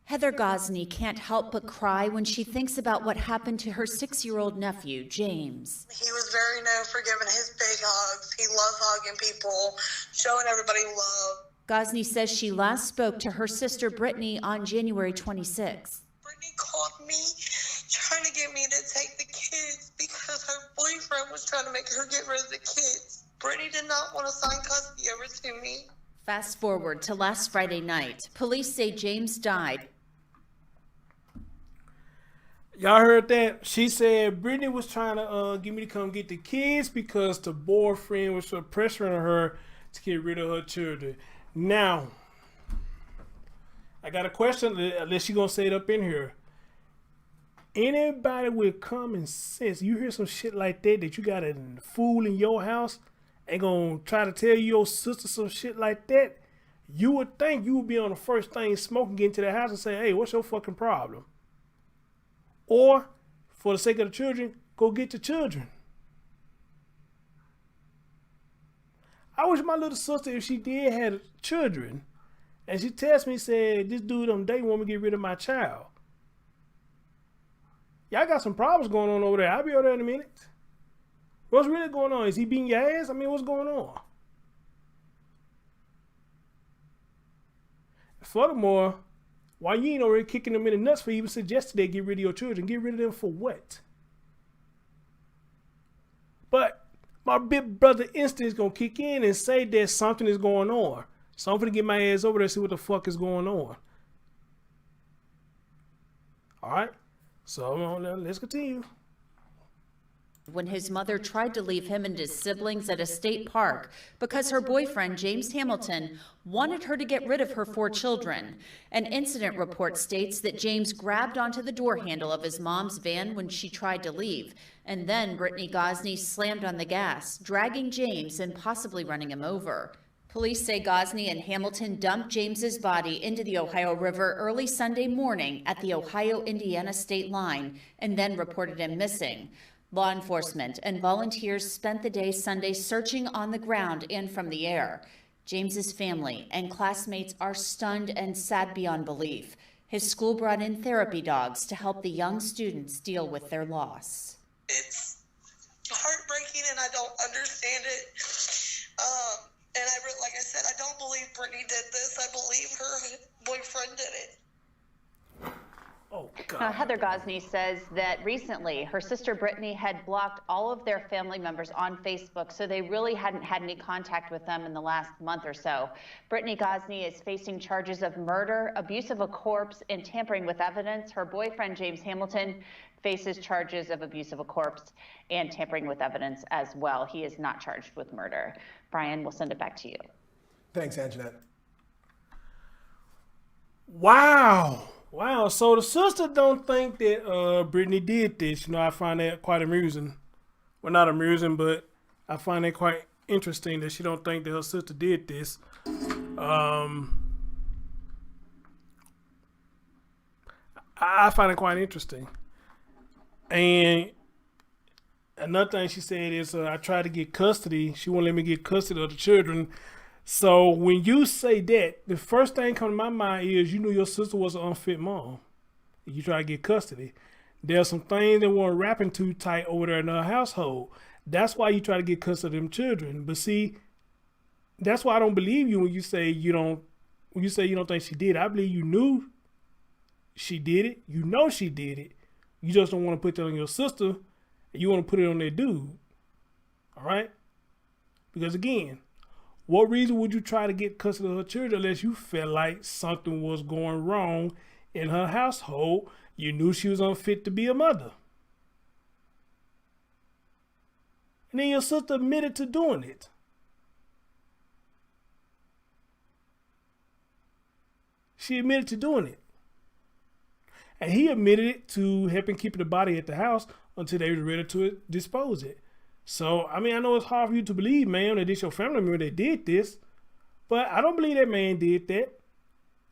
Heather Gosney can't help but cry when she thinks about what happened to her 6-year-old nephew, James. He was very known for giving his big hugs. He loved hugging people, showing everybody love. Gosney says she last spoke to her sister Brittany on January 26th. Brittany called me trying to get me to take the kids because her boyfriend was trying to make her get rid of the kids. Brittany did not want to sign custody over to me. Fast forward to last Friday night. Police say James died. Y'all heard that? She said Brittany was trying to get me to come get the kids because the boyfriend was pressuring her to get rid of her children. Now, I got a question, unless you're going to say it up in here. Anybody with common sense, you hear some shit like that you got a fool in your house and going to try to tell your sister some shit like that, you would think you would be on the first thing smoking, get into the house and say, hey, what's your fucking problem? Or, for the sake of the children, go get the children. I wish my little sister, if she did have children, and she texts me, said, this dude on date want me to get rid of my child. Y'all got some problems going on over there. I'll be over there in a minute. What's really going on? Is he beating your ass? I mean, what's going on? Furthermore, why you ain't already kicking them in the nuts for even suggesting they get rid of your children? Get rid of them for what? But my big brother instinct is going to kick in and say that something is going on. So I'm going to get my ass over there and see what the fuck is going on. All right. So let's continue. When his mother tried to leave him and his siblings at a state park because her boyfriend, James Hamilton, wanted her to get rid of her 4 children. An incident report states that James grabbed onto the door handle of his mom's van when she tried to leave, and then Brittany Gosney slammed on the gas, dragging James and possibly running him over. Police say Gosney and Hamilton dumped James's body into the Ohio River early Sunday morning at the Ohio-Indiana state line and then reported him missing. Law enforcement and volunteers spent the day Sunday searching on the ground and from the air. James's family and classmates are stunned and sad beyond belief. His school brought in therapy dogs to help the young students deal with their loss. It's heartbreaking and I don't understand it. And like I said, I don't believe Brittany did this. I believe her boyfriend did it. Oh, God. Now, Heather Gosney says that recently her sister Brittany had blocked all of their family members on Facebook, so they really hadn't had any contact with them in the last month or so. Brittany Gosney is facing charges of murder, abuse of a corpse, and tampering with evidence. Her boyfriend, James Hamilton, faces charges of abuse of a corpse and tampering with evidence as well. He is not charged with murder. Brian, we'll send it back to you. Thanks, Anjanette. Wow. Wow, so the sister don't think that Brittany did this. You know, I find that quite amusing. Well, not amusing, but I find it quite interesting that she don't think that her sister did this. I find it quite interesting. And another thing she said is, I tried to get custody. She won't let me get custody of the children. So when you say that, the first thing come to my mind is you knew your sister was an unfit mom. You try to get custody. There's some things that weren't wrapping too tight over there in her household. That's why you try to get custody of them children. But see, that's why I don't believe you when you say you don't think she did. I believe you knew she did it. You know she did it. You just don't want to put that on your sister. And you want to put it on that dude. All right? Because again, what reason would you try to get custody of her children unless you felt like something was going wrong in her household? You knew she was unfit to be a mother. And then your sister admitted to doing it. She admitted to doing it. And he admitted it to helping keep the body at the house until they were ready to dispose it. So, I mean, I know it's hard for you to believe, man, that it's your family member that did this. But I don't believe that man did that.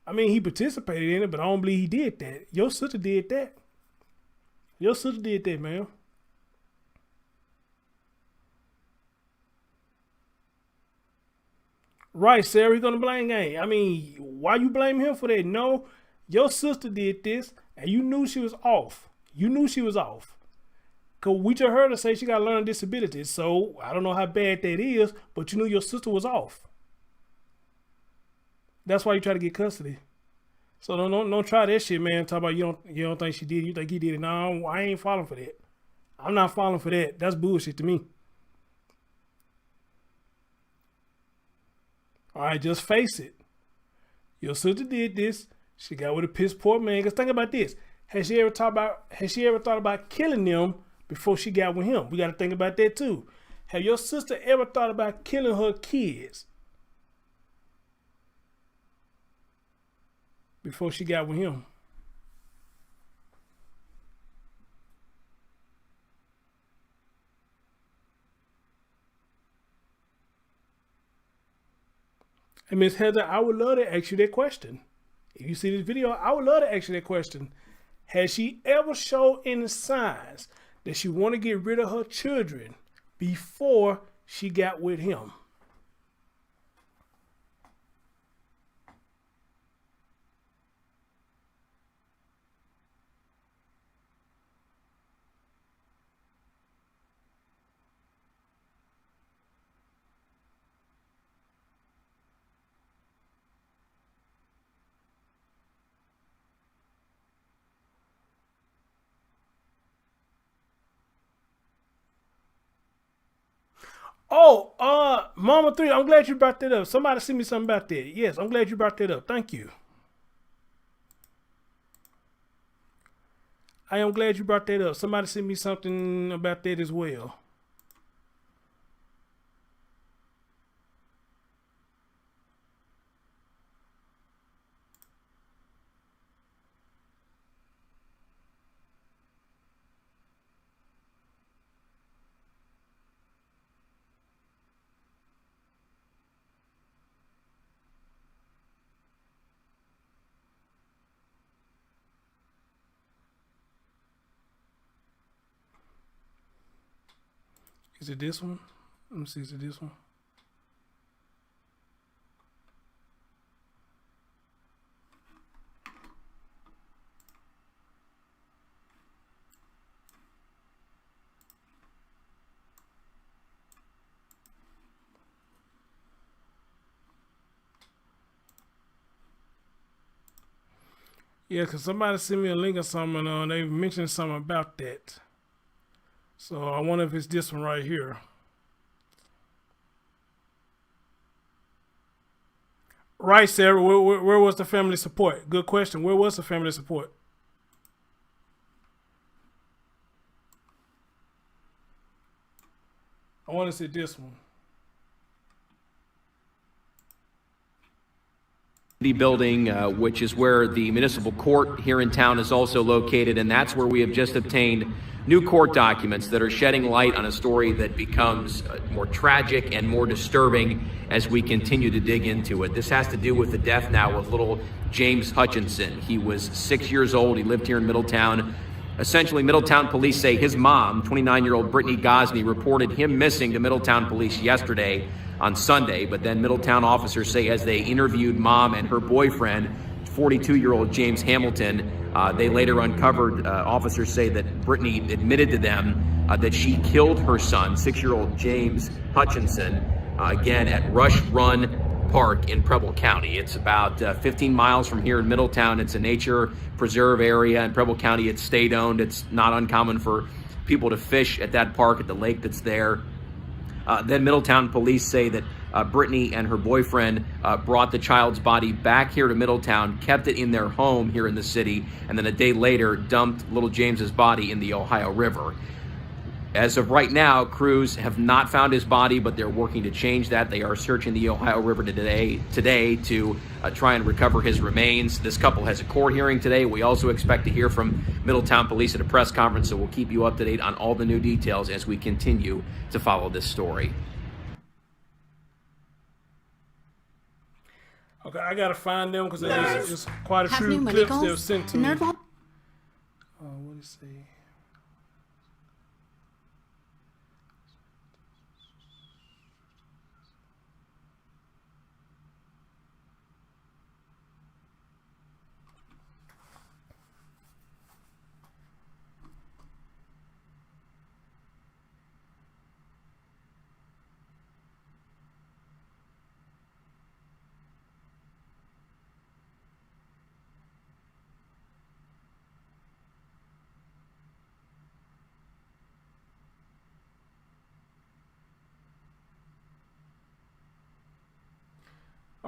I mean, he participated in it, but I don't believe he did that. Your sister did that. Your sister did that, man. Right, Sarah, you're going to blame game. I mean, why you blame him for that? No, your sister did this, and you knew she was off. You knew she was off. Because we just heard her say she got learning disabilities. So I don't know how bad that is, but you knew your sister was off. That's why you try to get custody. So don't try that shit, man. Talk about you don't think she did. You think he did it. No, I ain't falling for that. I'm not falling for that. That's bullshit to me. All right, just face it. Your sister did this. She got with a piss poor man. Cause think about this. Has she ever thought about killing them before she got with him? We got to think about that too. Have your sister ever thought about killing her kids before she got with him? And Miss Heather, I would love to ask you that question. If you see this video, I would love to ask you that question. Has she ever showed any signs that she want to get rid of her children before she got with him? Oh, Mama 3, I'm glad you brought that up. Somebody sent me something about that. Yes, I'm glad you brought that up. Thank you. I am glad you brought that up. Somebody sent me something about that as well. Is it this one? Let me see, is it this one? Yeah, because somebody sent me a link or something, and they mentioned something about that. So I wonder if it's this one right here. Right, Sarah. Where was the family support? Good question. Where was the family support? I want to see this one. The building, which is where the municipal court here in town is also located, and that's where we have just obtained new court documents that are shedding light on a story that becomes more tragic and more disturbing as we continue to dig into it. This has to do with the death now of little James Hutchinson. He was 6 years old. He lived here in Middletown. Essentially, Middletown police say his mom, 29-year-old Brittany Gosney, reported him missing to Middletown police yesterday on Sunday, but then Middletown officers say as they interviewed mom and her boyfriend, 42-year-old James Hamilton, they later uncovered, officers say that Brittany admitted to them that she killed her son, 6-year-old James Hutchinson, again at Rush Run Park in Preble County. It's about 15 miles from here in Middletown. It's a nature preserve area. In Preble County, it's state-owned. It's not uncommon for people to fish at that park, at the lake that's there. Then Middletown police say that Brittany and her boyfriend brought the child's body back here to Middletown, kept it in their home here in the city, and then a day later dumped little James's body in the Ohio River. As of right now, crews have not found his body, but they're working to change that. They are searching the Ohio River today to try and recover his remains. This couple has a court hearing today. We also expect to hear from Middletown police at a press conference, so we'll keep you up to date on all the new details as we continue to follow this story. Okay, I gotta find them because there's quite a few clips they've sent to me. What do you say?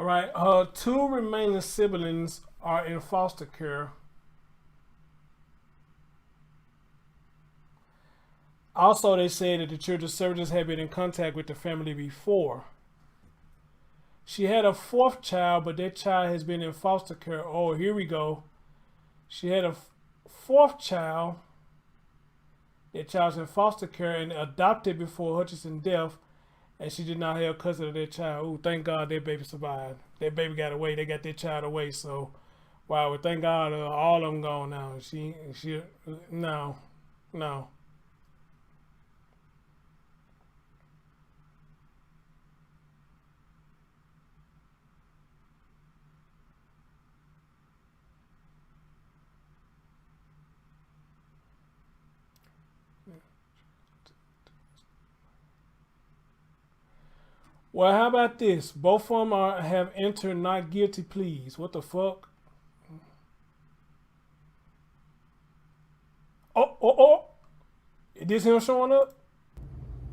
All right. Her 2 remaining siblings are in foster care. Also, they said that the children's services had been in contact with the family before. She had a 4th child, but that child has been in foster care. Oh, here we go. She had a 4th child. That child's in foster care and adopted before Hutchinson's death, and she did not have custody of that child. Oh, thank God that baby survived. That baby got away. They got that child away. So, wow, well, thank God all of them gone now. No. Well, how about this? Both of them have entered not guilty pleas. What the fuck? Oh. Is this him showing up?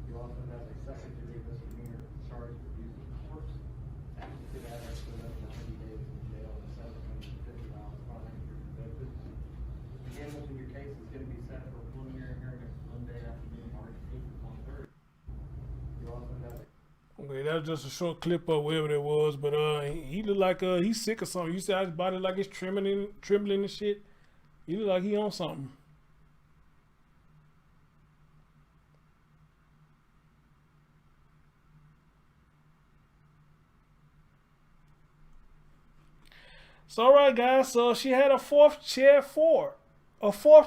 You also have a second-degree misdemeanor charge of abuse of force. You could add up to another 90 days in jail and $750 fine if you're convicted. Mr. Hamilton, your case is going to be set for a preliminary hearing next Monday afternoon, March 8th at 1:30. You also have a Okay, that was just a short clip of whatever it was, but he looked like he's sick or something. You see how his body like it's trembling and shit. He look like he on something. So all right, guys. So she had a 4th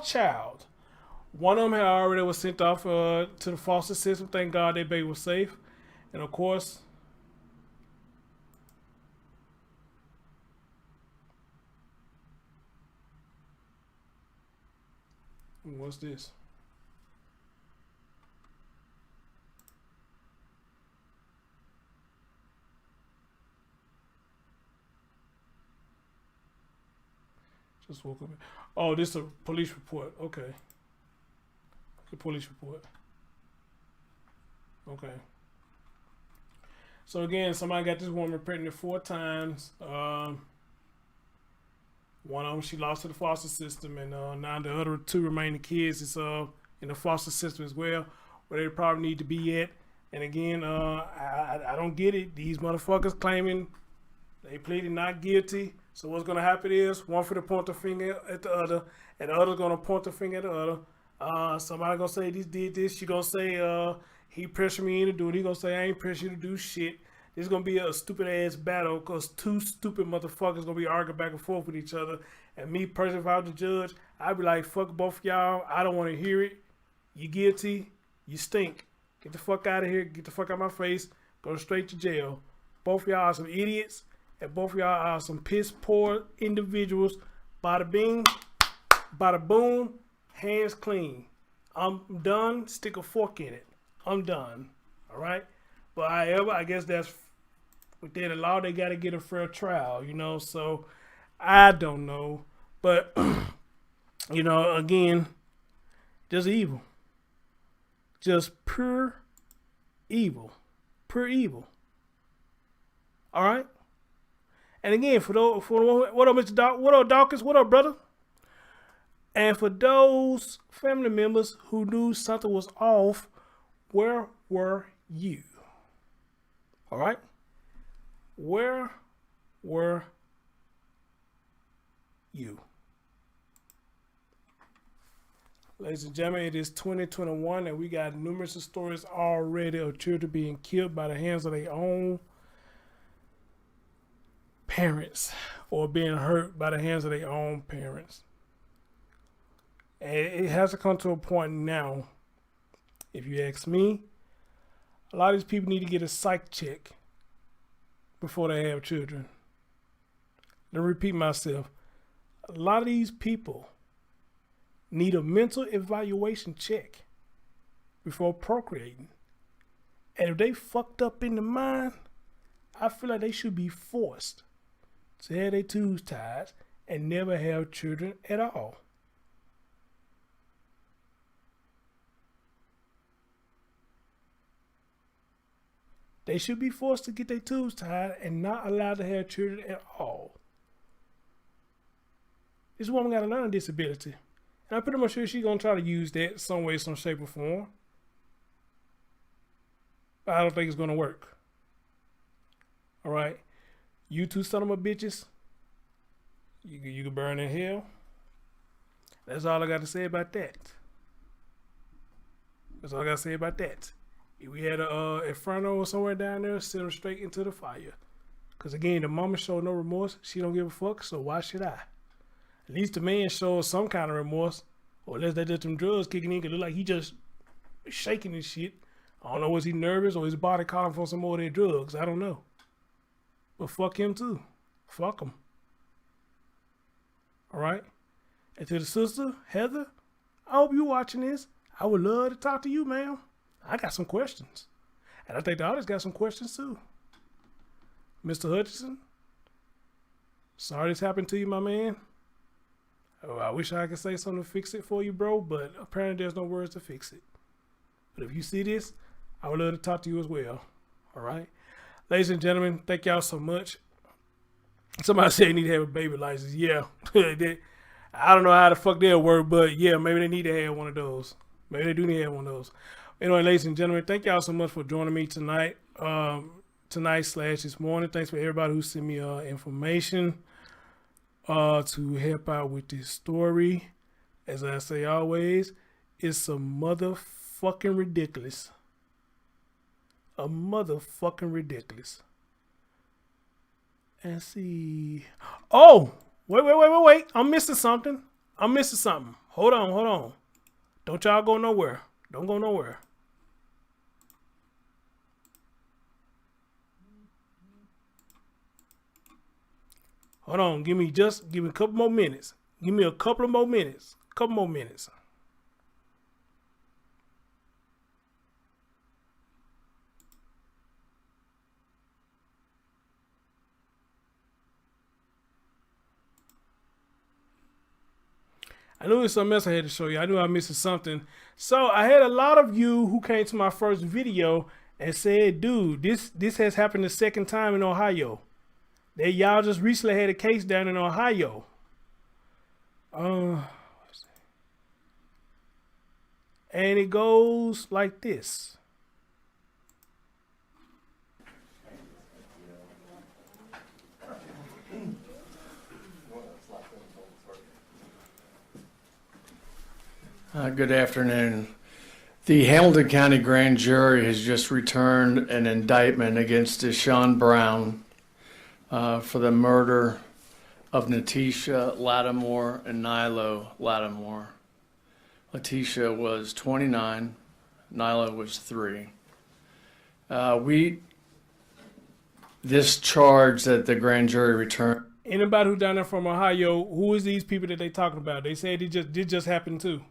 child. One of them had already was sent off to the foster system. Thank God that baby was safe. And of course, what's this? Just woke up. Oh, this is a police report. Okay. The police report. Okay. So again, somebody got this woman pregnant 4 times. One of them she lost to the foster system, and now the other 2 remaining kids is in the foster system as well, where they probably need to be at. And again, I don't get it. These motherfuckers claiming they pleaded not guilty. So what's gonna happen is one for to point the finger at the other, and the other's gonna point the finger at the other. Somebody gonna say this did this. She gonna say he pressured me into do it. He gonna say I ain't pressured you to do shit. This is gonna be a stupid ass battle because 2 stupid motherfuckers gonna be arguing back and forth with each other. And me personally, if I was the judge, I'd be like, fuck both of y'all. I don't want to hear it. You guilty. You stink. Get the fuck out of here. Get the fuck out of my face. Go straight to jail. Both of y'all are some idiots. And both of y'all are some piss poor individuals. Bada bing, bada boom, hands clean. I'm done. Stick a fork in it. I'm done. All right. But however, I guess that's within the law. They got to get a fair trial, you know. So I don't know, but you know, again, just evil, just pure evil, pure evil. All right. And again, what up, Mr. Doc? What up, Dawkins? What up, brother? And for those family members who knew something was off, where were you? All right? Where were you? Ladies and gentlemen, it is 2021 and we got numerous stories already of children being killed by the hands of their own parents or being hurt by the hands of their own parents. And it has to come to a point now, if you ask me, a lot of these people need to get a psych check before they have children. Let me repeat myself. A lot of these people need a mental evaluation check before procreating. And if they fucked up in the mind, I feel like they should be forced to have their tubes tied and never have children at all. They should be forced to get their tubes tied and not allowed to have children at all. This woman got a learning disability. And I'm pretty much sure she's going to try to use that some way, some shape, or form. But I don't think it's going to work. All right? You two son of a bitches, you can burn in hell. That's all I got to say about that. That's all I got to say about that. If we had a Inferno or somewhere down there, send them straight into the fire. Because again, the mama showed no remorse. She don't give a fuck, so why should I? At least the man shows some kind of remorse. Or unless they did some drugs kicking in, because it look like he just shaking his shit. I don't know, was he nervous or his body calling for some more of their drugs? I don't know. But fuck him too. Fuck him. Alright? And to the sister, Heather, I hope you watching this. I would love to talk to you, ma'am. I got some questions. And I think the others got some questions too. Mr. Hutchinson, sorry this happened to you, my man. Oh, I wish I could say something to fix it for you, bro, but apparently there's no words to fix it. But if you see this, I would love to talk to you as well. All right? Ladies and gentlemen, thank y'all so much. Somebody said they need to have a baby license. Yeah. I don't know how the fuck they'll work, but yeah, maybe they need to have one of those. Maybe they do need to have one of those. Anyway, ladies and gentlemen, thank y'all so much for joining me tonight. Tonight/this morning. Thanks for everybody who sent me information to help out with this story. As I say always, it's a motherfucking ridiculous. A motherfucking ridiculous. And see. Oh! Wait. I'm missing something. Hold on. Don't y'all go nowhere. Don't go nowhere. Hold on. Give me a couple more minutes. Give me a couple more minutes. I knew there was something else I had to show you. I knew I was missing something. So I had a lot of you who came to my first video and said, dude, this has happened the second time in Ohio. That y'all just recently had a case down in Ohio. And it goes like this. Good afternoon. The Hamilton County Grand Jury has just returned an indictment against Deshaun Brown for the murder of Natisha Lattimore and Nilo Lattimore. Letitia was 29, Nilo was 3. This charge that the grand jury returned. Anybody who down there from Ohio, who is these people that they talking about? They said it just happened too.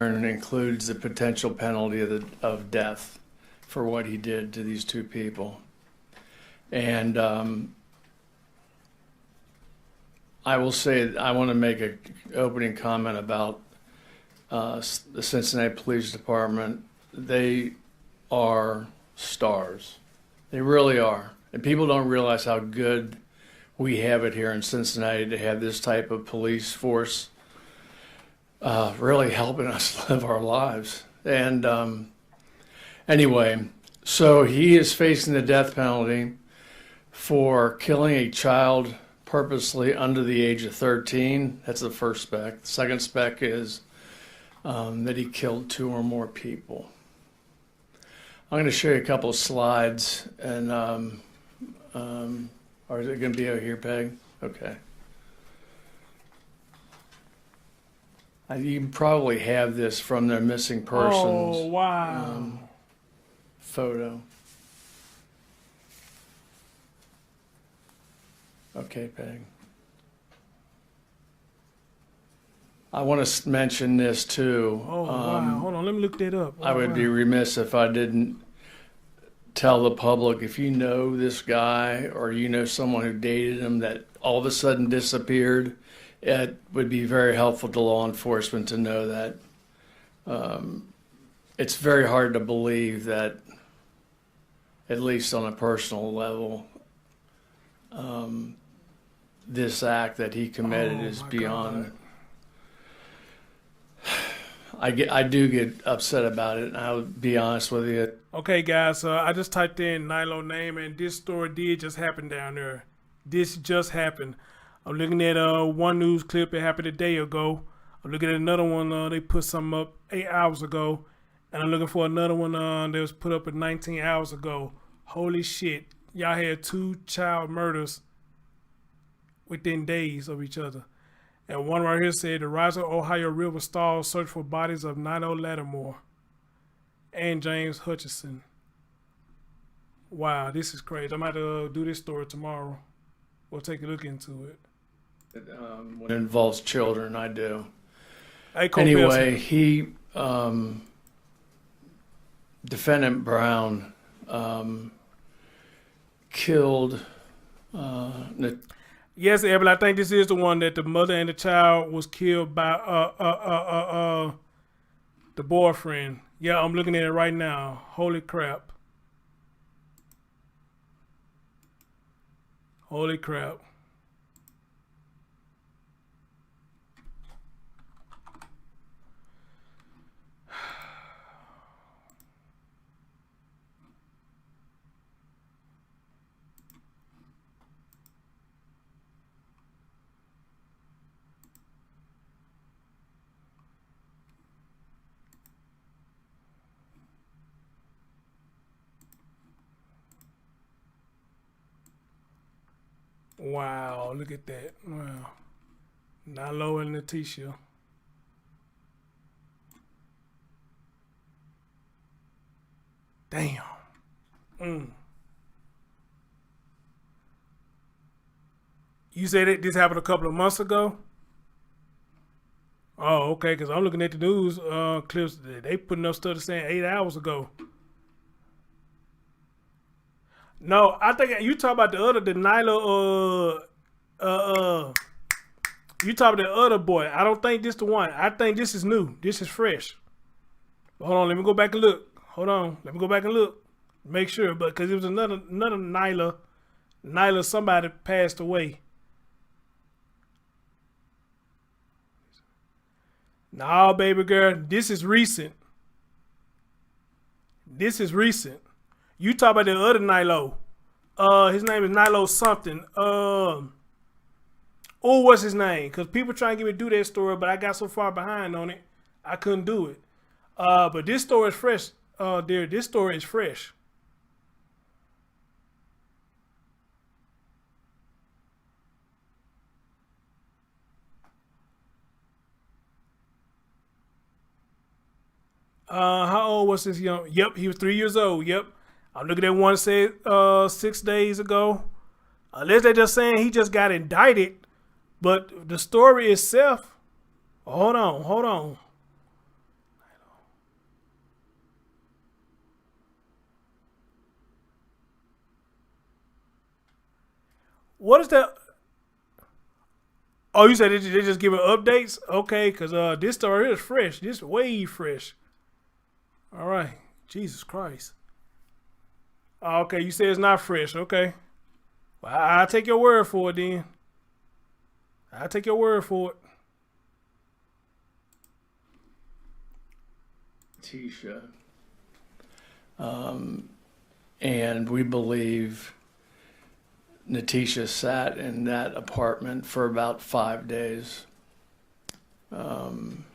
And includes the potential penalty of death for what he did to these two people. And I will say, I want to make an opening comment about the Cincinnati Police Department. They are stars. They really are. And people don't realize how good we have it here in Cincinnati to have this type of police force really helping us live our lives. And anyway, so he is facing the death penalty for killing a child purposely under the age of 13. That's the first spec. The second spec is that he killed 2 or more people. I'm going to show you a couple of slides, and or is it going to be over here, Peg? Okay. You can probably have this from their missing persons photo. Okay, Peg. I want to mention this too. Hold on, let me look that up. I would be remiss if I didn't tell the public, if you know this guy or you know someone who dated him that all of a sudden disappeared, it would be very helpful to law enforcement to know that. It's very hard to believe that at least on a personal level, this act that he committed is beyond. I do get upset about it, and I'll be honest with you. Okay, guys, I just typed in Nilo name, and this story did just happen down there. This just happened. I'm looking at one news clip that happened a day ago. I'm looking at another one. They put something up 8 hours ago, and I'm looking for another one that was put up 19 hours ago. Holy shit! Y'all had 2 child murders within days of each other. And one right here said the Rise of Ohio River stalls search for bodies of Nilo Lattimore and James Hutchinson. Wow, this is crazy. I'm about to do this story tomorrow. We'll take a look into it. When it involves children, I do. Hey, anyway, he, Defendant Brown, killed. Yes, Evan, I think this is the one that the mother and the child was killed by the boyfriend. Yeah, I'm looking at it right now. Holy crap. Holy crap. Wow, look at that. Wow. Nilo and Letitia. Damn. You said that this happened a couple of months ago? Oh, okay, because I'm looking at the news clips. They putting up stuff saying 8 hours ago. No, I think you talk about the Nilo, you talk about the other boy. I don't think this the one. I think this is new. This is fresh. But hold on, let me go back and look. Hold on, let me go back and look. Make sure, but because it was another Nyla, somebody passed away. No, baby girl, this is recent. This is recent. You talk about the other Nilo. His name is Nilo something. What's his name? Because people trying to get me to do that story, but I got so far behind on it, I couldn't do it. But this story is fresh, dear. This story is fresh. How old was this young? Yep, he was 3 years old. Yep. I'm looking at one said 6 days ago. Unless they're just saying he just got indicted. But the story itself, hold on. What is that? Oh, you said they just giving updates? Okay, because this story is fresh. This is way fresh. All right. Jesus Christ. Okay, you say it's not fresh. Okay. Well, I'll take your word for it then. I'll take your word for it. Tisha. And we believe Natisha sat in that apartment for about 5 days. And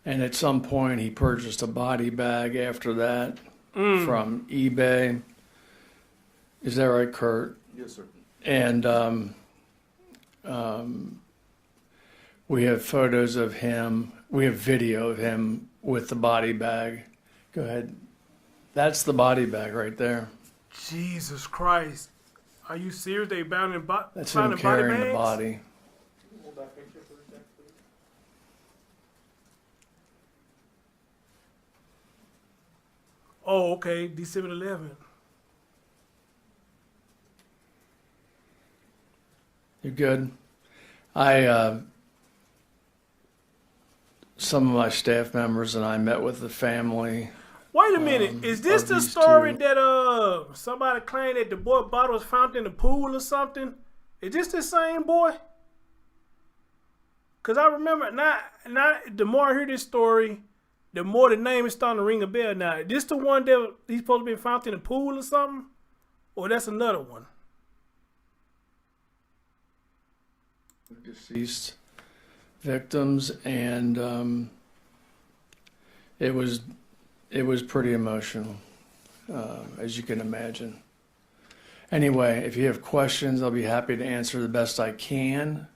at some point he purchased a body bag after that from eBay. Is that right, Kurt? Yes, sir. And we have photos of him. We have video of him with the body bag. Go ahead. That's the body bag right there. Jesus Christ. Are you serious? They bound in That's him carrying the body. Hold that picture for a sec, please. Oh, okay. December 11th. You're good. Some of my staff members and I met with the family. Wait a minute. Is this the these story two. that somebody claimed that the boy bottle was found in the pool or something? Is this the same boy? Cause I remember not the more I hear this story, the more the name is starting to ring a bell now. Is this the one that he's supposed to be found in the pool or something? Or that's another one? Deceased victims, and it was pretty emotional, as you can imagine. Anyway, if you have questions, I'll be happy to answer the best I can.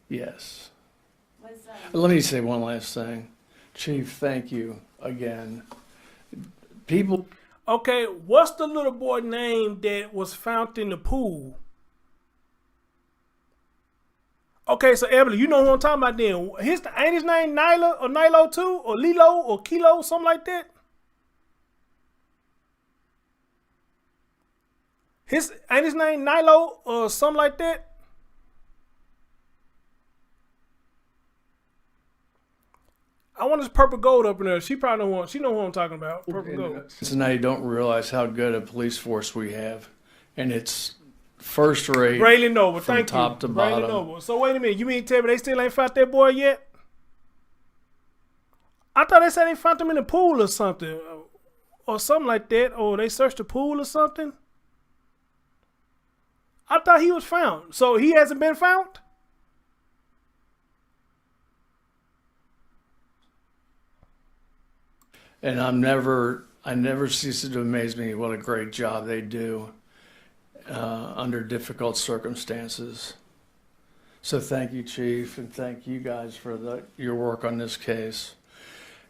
Yes. Let me say one last thing. Chief, thank you again. People. Okay, what's the little boy name that was found in the pool? Okay, so Emily, you know who I'm talking about then. Ain't his name Nyla or Nilo too? Or Lilo or Kilo, something like that? Ain't his name Nilo or something like that? I want this purple gold up in there. She probably don't want. She know who I'm talking about. Purple gold. Cincinnati don't realize how good a police force we have, and it's first rate. Braylon Noble, from thank top you. to Braylon bottom. Noble. So wait a minute. You mean to tell me they still ain't found that boy yet? I thought they said they found him in the pool or something, or something like that, or they searched the pool or something. I thought he was found. So he hasn't been found? And I never cease to amaze me what a great job they do under difficult circumstances. So thank you, Chief, and thank you guys for your work on this case.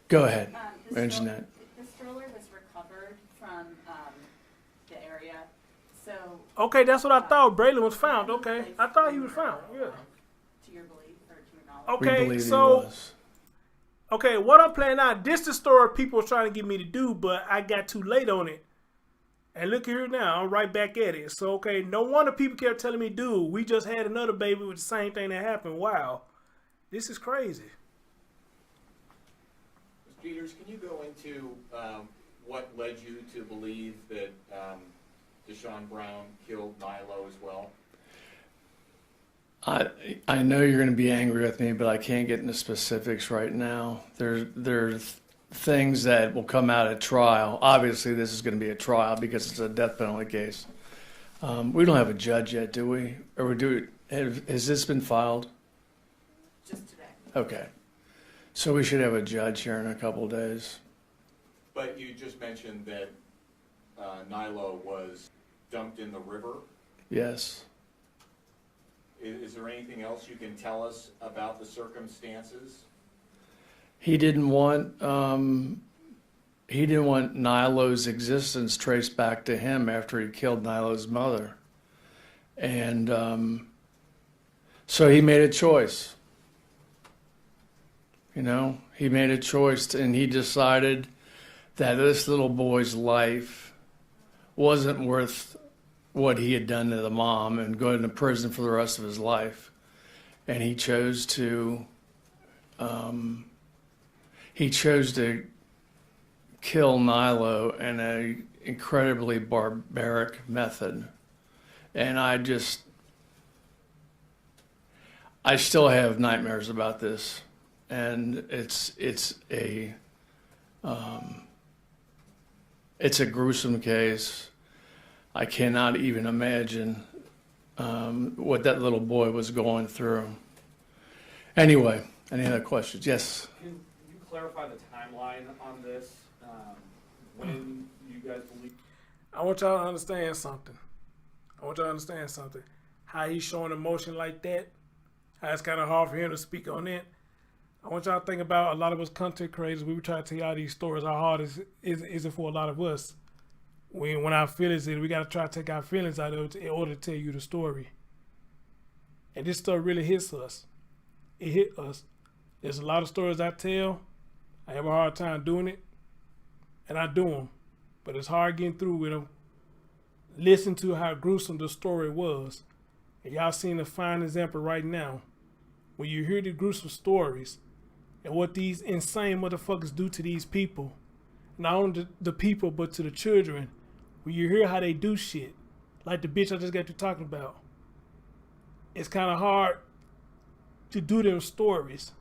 Go ahead, Anjanette. The stroller was recovered from the area, so. Okay, that's what I thought. Braylon was found. Okay, I thought he was found. Yeah. To your belief or to your knowledge? We Okay, believe he so. was. Okay, what I'm playing out, this the story people were trying to get me to do, but I got too late on it. And look here now, I'm right back at it. So, okay, no wonder people kept telling me, dude, we just had another baby with the same thing that happened. Wow. This is crazy. Ms. Peters, can you go into what led you to believe that Deshaun Brown killed Nilo as well? I know you're going to be angry with me, but I can't get into specifics right now. There's things that will come out at trial. Obviously, this is going to be a trial because it's a death penalty case. We don't have a judge yet, do we? Or has this been filed? Just today. Okay. So we should have a judge here in a couple of days. But you just mentioned that Nilo was dumped in the river. Yes. Is there anything else you can tell us about the circumstances? He didn't want Nilo's existence traced back to him after he killed Nilo's mother, and so he made a choice. You know, he made a choice, and he decided that this little boy's life wasn't worth what he had done to the mom and going to prison for the rest of his life, and he chose to kill Nilo in an incredibly barbaric method. And I still have nightmares about this. And it's a gruesome case. I cannot even imagine what that little boy was going through. Anyway, any other questions? Yes. Can you clarify the timeline on this? When you guys believe? I want y'all to understand something. How he's showing emotion like that, how it's kind of hard for him to speak on it. I want y'all to think about a lot of us content creators. We were trying to tell y'all these stories. How hard is it for a lot of us? When our feelings is, we got to try to take our feelings out of it in order to tell you the story. And this stuff really hits us. It hit us. There's a lot of stories I tell. I have a hard time doing it. And I do them. But it's hard getting through with them. Listen to how gruesome the story was. And y'all seen a fine example right now. When you hear the gruesome stories and what these insane motherfuckers do to these people, not only the people, but to the children. When you hear how they do shit, like the bitch I just got to talking about, it's kind of hard to do them stories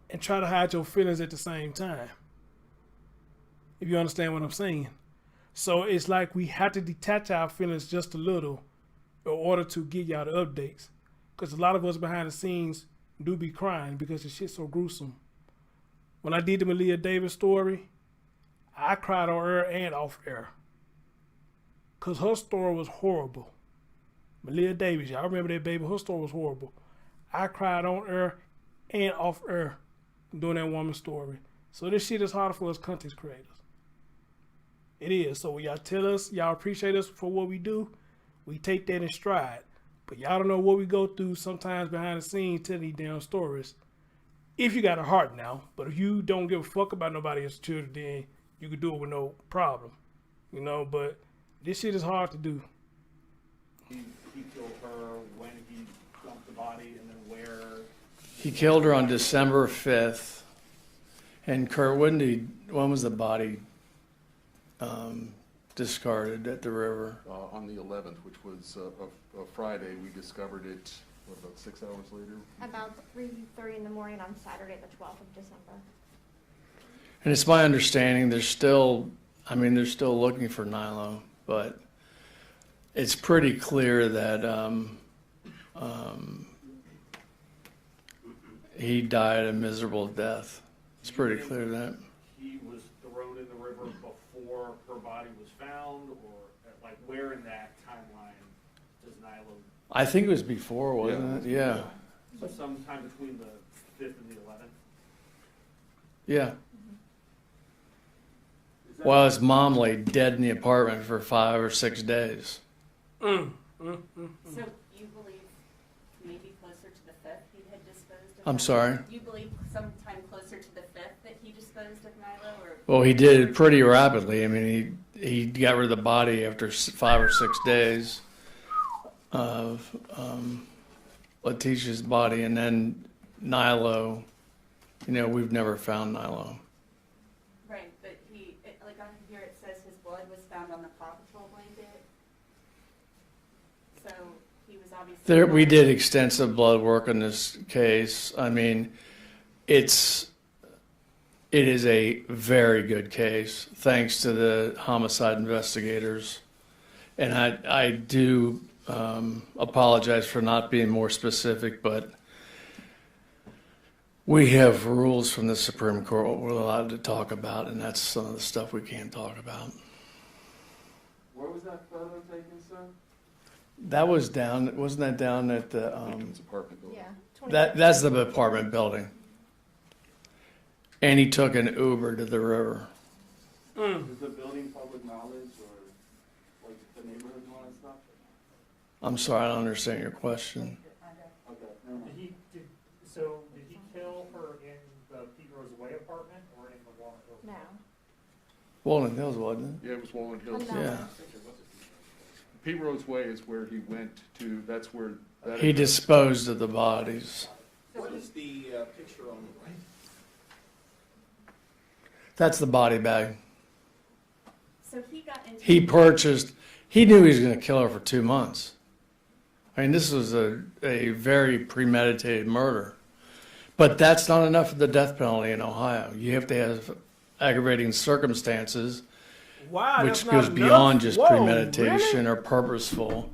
and try to hide your feelings at the same time. If you understand what I'm saying. So it's like we have to detach our feelings just a little in order to get y'all the updates. Because a lot of us behind the scenes do be crying because the shit's so gruesome. When I did the Malia Davis story, I cried on air and off air. Because her story was horrible. Malia Davis, y'all remember that baby? Her story was horrible. I cried on air and off air doing that woman's story. So this shit is hard for us content creators. It is. So when y'all tell us, y'all appreciate us for what we do, we take that in stride. But y'all don't know what we go through sometimes behind the scenes telling these damn stories. If you got a heart now. But if you don't give a fuck about nobody else's children, then you can do it with no problem. You know, but this shit is hard to do. He killed her when he dumped the body, and then where? He killed her on December 5th. And Kurt, when was the body discarded at the river? On the 11th, which was a Friday. We discovered it, what, about 6 hours later? About 3:30 in the morning on Saturday, the 12th of December. And it's my understanding they're still looking for Nilo, but it's pretty clear that he died a miserable death. It's pretty clear that. He was thrown in the river before her body was found, or like where in that timeline does Nilo? I think it was before, wasn't it? Yeah. So sometime between the 5th and the 11th? Yeah. Well, his mom lay dead in the apartment for 5 or 6 days. So you believe maybe closer to the 5th he had disposed of? I'm sorry? You believe sometime closer to the 5th that he disposed of Nilo? Or? Well, he did it pretty rapidly. I mean, he got rid of the body after 5 or 6 days of Letitia's body, and then Nilo. You know, we've never found Nilo. Right, but like on here it says his blood was found on the Paw Patrol blanket. So he was obviously. We did extensive blood work on this case. I mean, it is a very good case, thanks to the homicide investigators. And I do apologize for not being more specific, but we have rules from the Supreme Court what we're allowed to talk about, and that's some of the stuff we can't talk about. Where was that photo taken, sir? That was wasn't that down at the apartment building? Yeah. That's the apartment building. And he took an Uber to the river. Is the building public knowledge, or like the neighborhood and all that stuff? I'm sorry, I don't understand your question. Okay. Did he kill her in the Pete Rose Way apartment or in the Walnut Hills? No. Walnut Hills, wasn't it? Yeah, it was Walnut Hills. Yeah. Pete Rose Way is where he went to. That's where He disposed of the bodies. What is the picture on the right? That's the body bag. So he got into. He knew he was going to kill her for 2 months. I mean, this was a very premeditated murder. But that's not enough for the death penalty in Ohio. You have to have aggravating circumstances, Wow, which that's goes not beyond enough? just Whoa, premeditation really? or purposeful.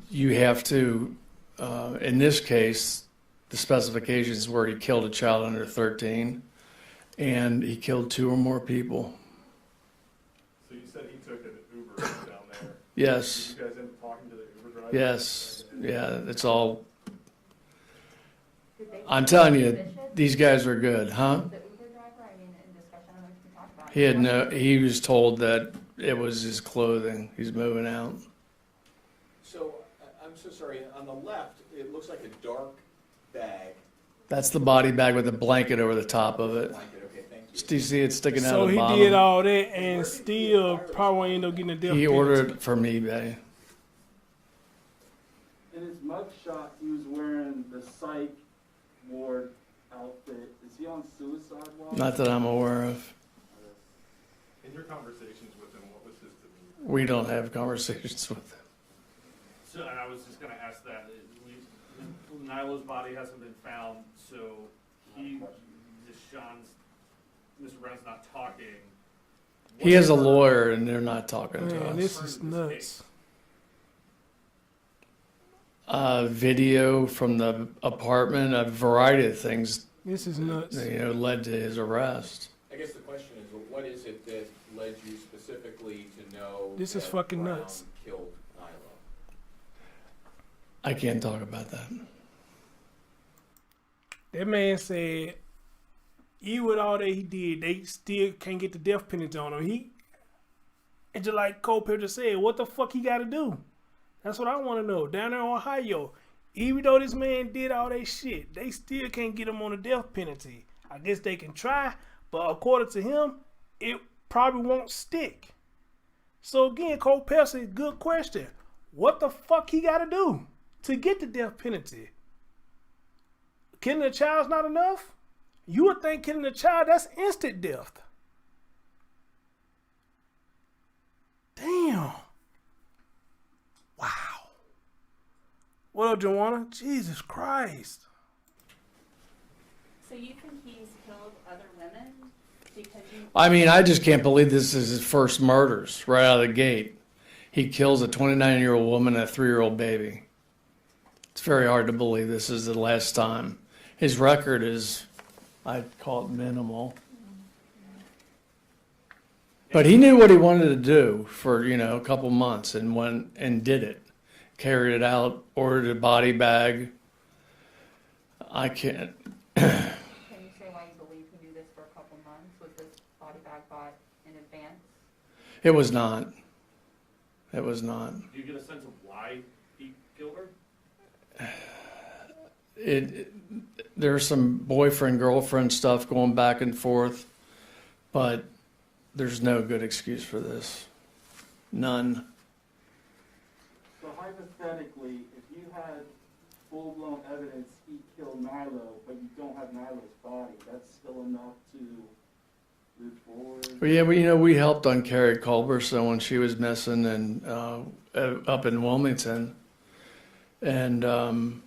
You have to, in this case, the specifications were he killed a child under 13, and he killed 2 or more people. So you said he took an Uber down there. Yes. Did you guys end up talking to the Uber driver? Yes. Yeah, it's all. I'm telling you, these guys are good, huh? He was told that it was his clothing. He's moving out. So, I'm so sorry, on the left, it looks like a dark bag. That's the body bag with a blanket over the top of it. Okay, thank you. Do you see it sticking out So of the he bottom? did all that and still probably end up getting a death He penalty. ordered it from eBay. In his mugshot, he was wearing the psych ward outfit. Is he on suicide watch? Not that I'm aware of. In your conversations with him, what was his demeanor? We don't have conversations with him. So, and I was just gonna ask that, Nilo's body hasn't been found, so Mr. Brown's not talking. He has a lawyer and they're not talking to us. This is nuts. Video from the apartment, a variety of things. This is nuts. Led to his arrest. I guess the question is, well, what is it that led you specifically to know This is that fucking Brown nuts. killed Nilo? I can't talk about that. That man said, even with all that he did, they still can't get the death penalty on him. And just like Cole Pepper said, what the fuck he got to do? That's what I want to know. Down there in Ohio, even though this man did all that shit, they still can't get him on the death penalty. I guess they can try, but according to him, it probably won't stick. So again, Cole Pepper said, good question. What the fuck he got to do to get the death penalty? Killing a child's not enough? You would think killing a child, that's instant death. Damn. Wow. What up, Joanna? Jesus Christ. So you think he's killed other women? Because I mean, I just can't believe this is his first murders right out of the gate. He kills a 29-year-old woman and a 3-year-old baby. It's very hard to believe this is the last time. His record is, I'd call it minimal. But he knew what he wanted to do for, a couple months and went and did it. Carried it out, ordered a body bag. I can't. Can you say why you believe he knew this for a couple months? Was this body bag bought in advance? It was not. It was not. Do you get a sense of why he killed her? There's some boyfriend-girlfriend stuff going back and forth, but there's no good excuse for this. None. So hypothetically, if you had full-blown evidence he killed Nilo, but you don't have Nilo's body, that's still enough to move forward? Well, yeah, we helped on Carrie Culberson when she was missing and up in Wilmington. And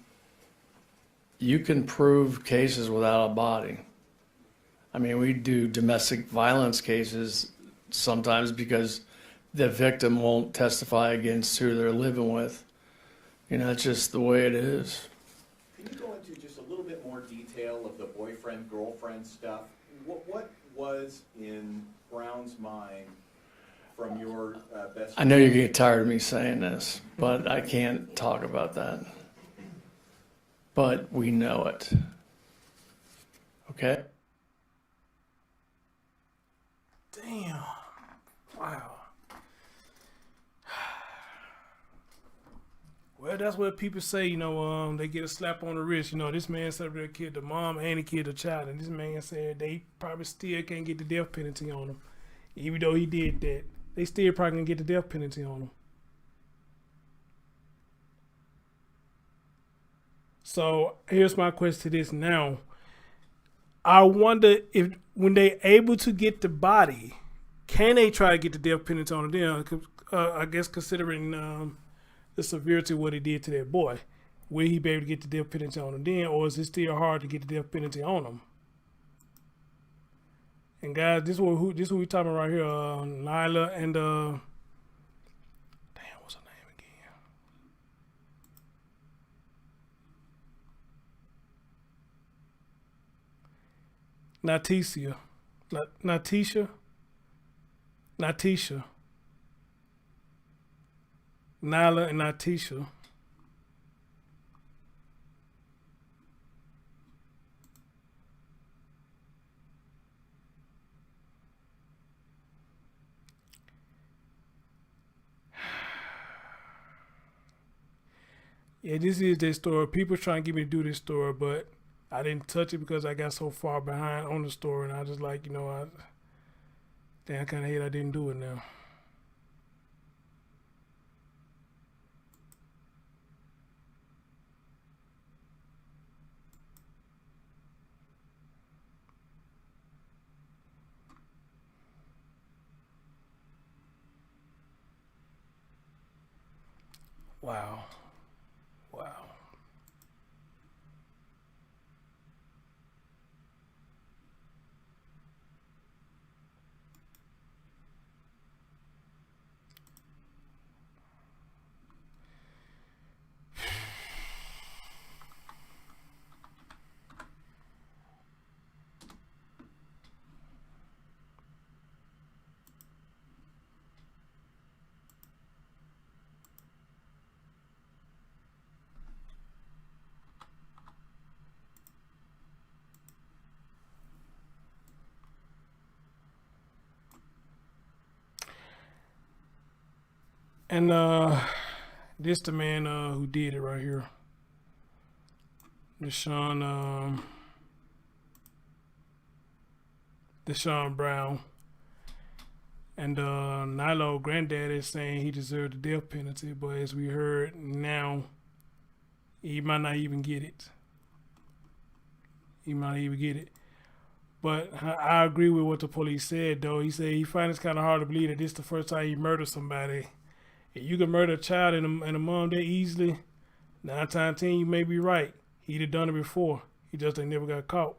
you can prove cases without a body. I mean, we do domestic violence cases sometimes because the victim won't testify against who they're living with. It's just the way it is. Can you go into just a little bit more detail of the boyfriend-girlfriend stuff? What was in Brown's mind from your best I know you get tired of me saying this, but I can't talk about that. But we know it. Okay? Damn. Wow. Well, that's what people say, they get a slap on the wrist. This man said they killed the mom and he killed the child. And this man said they probably still can't get the death penalty on him. Even though he did that, they still probably can get the death penalty on him. So here's my question to this now. I wonder if when they're able to get the body, can they try to get the death penalty on them? I guess considering the severity of what he did to that boy, will he be able to get the death penalty on him then, or is it still hard to get the death penalty on him? And guys, this is what we talking about right here. Nyla and what's her name again? Natisha. Nyla and Natisha. Yeah, this is their story. People trying to get me to do this story, but I didn't touch it because I got so far behind on the story, and I just I kind of hate I didn't do it now. Wow. Wow. And this the man who did it right here. Deshaun Brown. And Nilo granddad is saying he deserved the death penalty, but as we heard now, he might not even get it. He might not even get it. But I agree with what the police said, though. He said he finds it kind of hard to believe that this is the first time he murdered somebody. If you can murder a child and a mom that easily, 9 times out of 10 you may be right. He'd have done it before. He just ain't never got caught.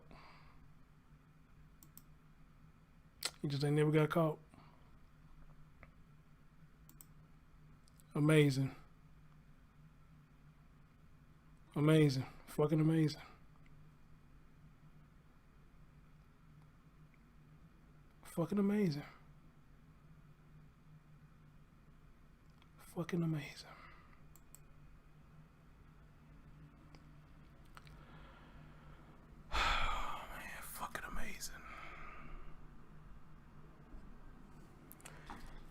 He just ain't never got caught. Amazing. Amazing. Fucking amazing. Fucking amazing. Fucking amazing. Oh, man, fucking amazing.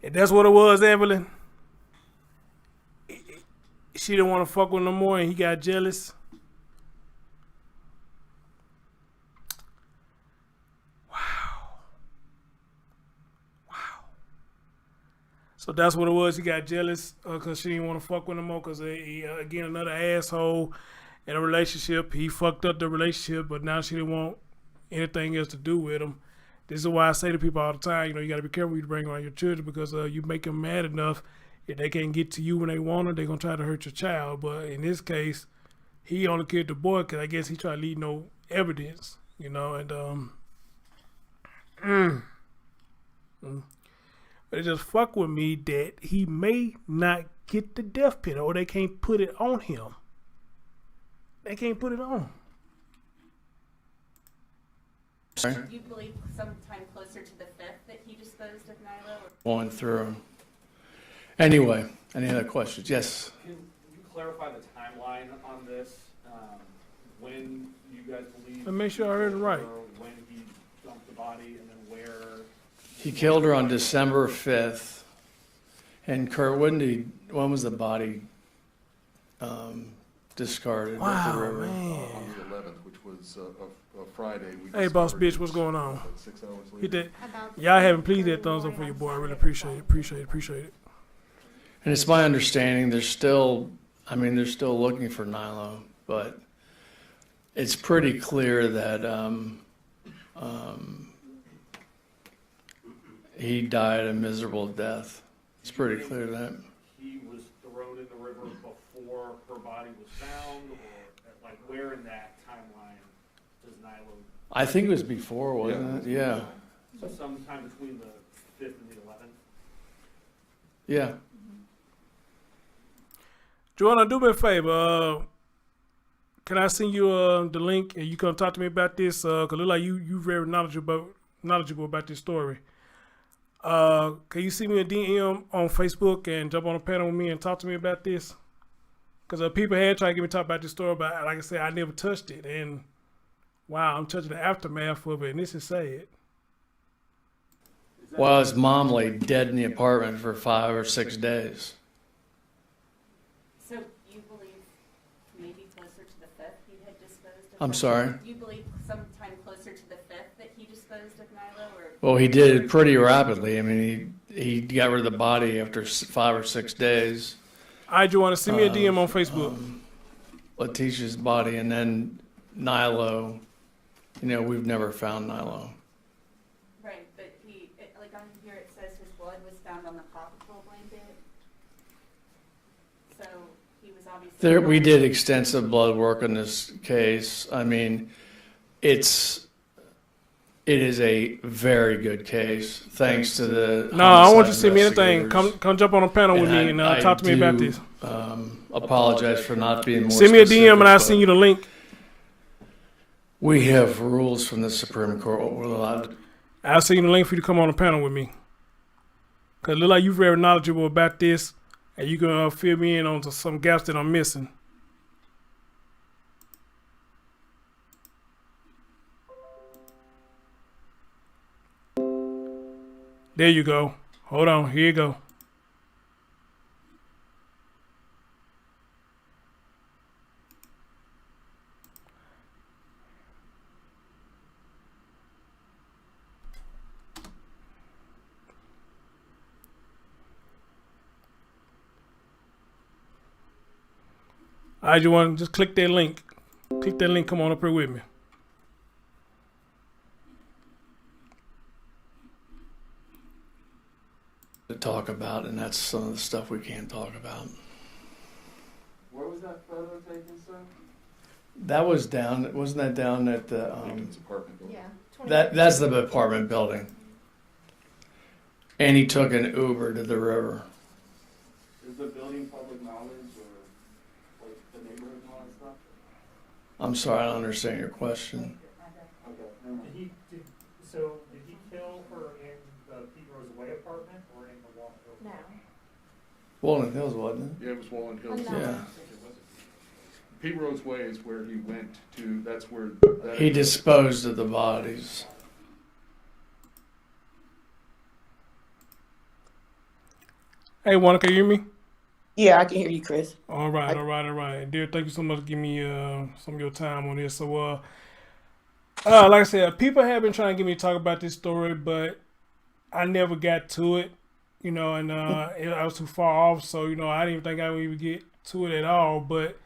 If that's what it was, Evelyn, she didn't want to fuck with him no more and he got jealous. So that's what it was. He got jealous because she didn't want to fuck with him more because, again, another asshole in a relationship. He fucked up the relationship, but now she didn't want anything else to do with him. This is why I say to people all the time, you got to be careful when you bring around your children because you make them mad enough. If they can't get to you when they want them, they're going to try to hurt your child. But in this case, he only killed the boy because I guess he tried to leave no evidence, and But it just fuck with me that he may not get the death penalty or they can't put it on him. They can't put it on. You believe sometime closer to the 5th that he disposed of Nilo? Going through. Anyway, any other questions? Yes. Can you clarify the timeline on this? When you guys believe? And make sure I heard it right. When he dumped the body and then where? He killed her on December 5th. And Kurt, when was the body discarded at the river? On the 11th, which was a Friday. Hey, boss bitch, what's going on? 6 hours later. Hit that. Y'all haven't please that thumbs up for your boy. I really appreciate it. And it's my understanding they're still looking for Nilo, but it's pretty clear that he died a miserable death. It's pretty clear that He was thrown in the river before her body was found, or where in that timeline does Nilo? I think it was before, wasn't it? Yeah. So sometime between the 5th and the 11th. Yeah. Joanna, do me a favor. Can I send you the link and you come talk to me about this? Cause it look like you very knowledgeable about this story. Can you send me a DM on Facebook and jump on a panel with me and talk to me about this? Because people had tried to get me to talk about this story, but like I said, I never touched it. And wow, I'm touching the aftermath of it, and this is sad. Well, his mom lay dead in the apartment for 5 or 6 days. So you believe maybe closer to the 5th he had disposed of? I'm sorry? You believe sometime closer to the 5th that he disposed of Nilo? Or? Well, he did it pretty rapidly. I mean, he got rid of the body after 5 or 6 days. All right, Joanna, send me a DM on Facebook. Letitia's body, and then Nilo. We've never found Nilo. Right, but on here it says his blood was found on the paw patrol blanket. So obviously. We did extensive blood work on this case. I mean, it is a very good case, thanks to the. No, I want you to send me homicide anything. Come jump on a panel with me and talk to me about this. Apologize for not being more Send me a DM and I'll specific, send you the link. We have rules from the Supreme Court what we're allowed. I'll send you the link for you to come on a panel with me. Because it look like you're very knowledgeable about this and you can fill me in on some gaps that I'm missing. There you go. Hold on. Here you go. I just want to just click that link. Click that link. Come on up here with me. To talk about, and that's some of the stuff we can't talk about. Where was that photo taken, sir? That was down. Wasn't that down at the? apartment building. Yeah. That's the apartment building. And he took an Uber to the river. Is the building public knowledge or like the neighborhood and all that stuff? I'm sorry, I don't understand your question. Okay. Never mind. Did he kill her in the Pete Rose Way apartment or in the Walnut Hills? No. Walnut Hills, wasn't it? Yeah, it was Walnut Hills. Oh, no. Yeah. Pete Rose Way is where he went to, that's where. He disposed of the bodies. Hey, Monica, you hear me? Yeah, I can hear you, Chris. All right. Dear, thank you so much for giving me some of your time on this. So, like I said, people have been trying to get me to talk about this story, but I never got to it, and I was too far off, so, I didn't even think I would even get to it at all. But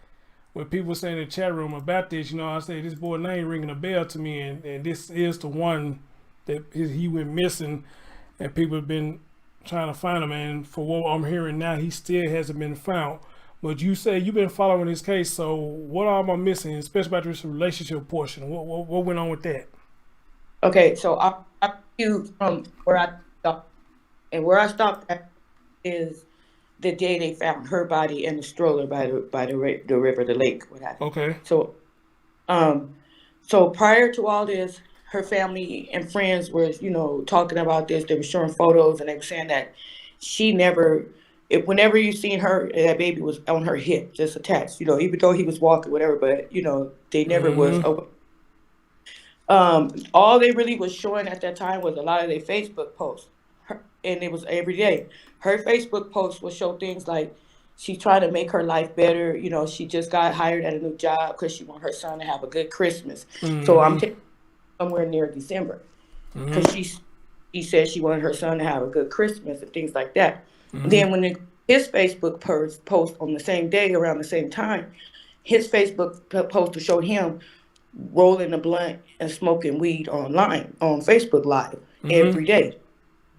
when people were saying in the chat room about this, I say this boy name ringing a bell to me, and this is the one that he went missing, and people have been trying to find him, and for what I'm hearing now, he still hasn't been found. But you say you've been following this case, so what am I missing, especially about this relationship portion? What went on with that? Okay, so I'll you from where I stopped, and where I stopped at is the day they found her body in the stroller by the river, the lake, what have you. Okay. So, so prior to all this, her family and friends were, talking about this. They were showing photos, and they were saying that she never, whenever you seen her, that baby was on her hip, just attached, even though he was walking, whatever, but, they never was away. All they really was showing at that time was a lot of their Facebook posts, and it was every day. Her Facebook posts would show things like she's trying to make her life better. She just got hired at a new job because she want her son to have a good Christmas. So I'm taking somewhere near December because she said she wanted her son to have a good Christmas and things like that. Then when his Facebook post on the same day around the same time, his Facebook post showed him rolling a blunt and smoking weed online on Facebook Live every day.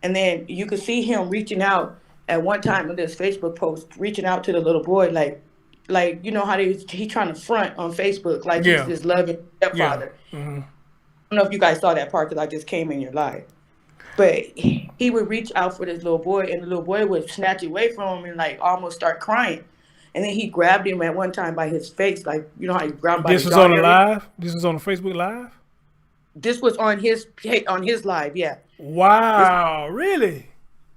And then you could see him reaching out at one time in this Facebook post, reaching out to the little boy, like how he trying to front on Facebook, like he's this loving stepfather. I don't know if you guys saw that part because I just came in your live. But he would reach out for this little boy, and the little boy would snatch away from him and like almost start crying. And then he grabbed him at one time by his face, like how he grabbed by this the was on the live? This was on the Facebook Live? This was on his live, yeah. Wow, really?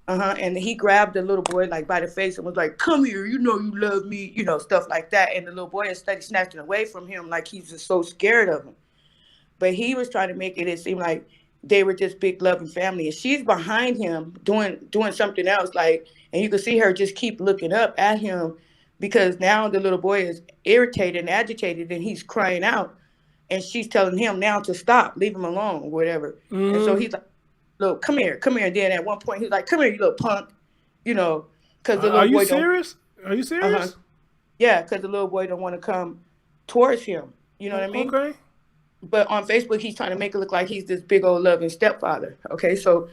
And he grabbed the little boy like by the face and was like, "Come here, you love me," stuff like that. And the little boy instead snatching away from him like he's just so scared of him. But he was trying to make it seem like they were this big loving family. And she's behind him doing something else, and you can see her just keep looking up at him because now the little boy is irritated and agitated and he's crying out. And she's telling him now to stop, leave him alone or whatever. And so he's like, "Look, come here." And then at one point he's like, "Come here, you little punk," because the little boy. Are you serious? Are you serious? Yeah, because the little boy don't want to come towards him. You know what I mean? Okay. But on Facebook, he's trying to make it look like he's this big old loving stepfather. Okay, so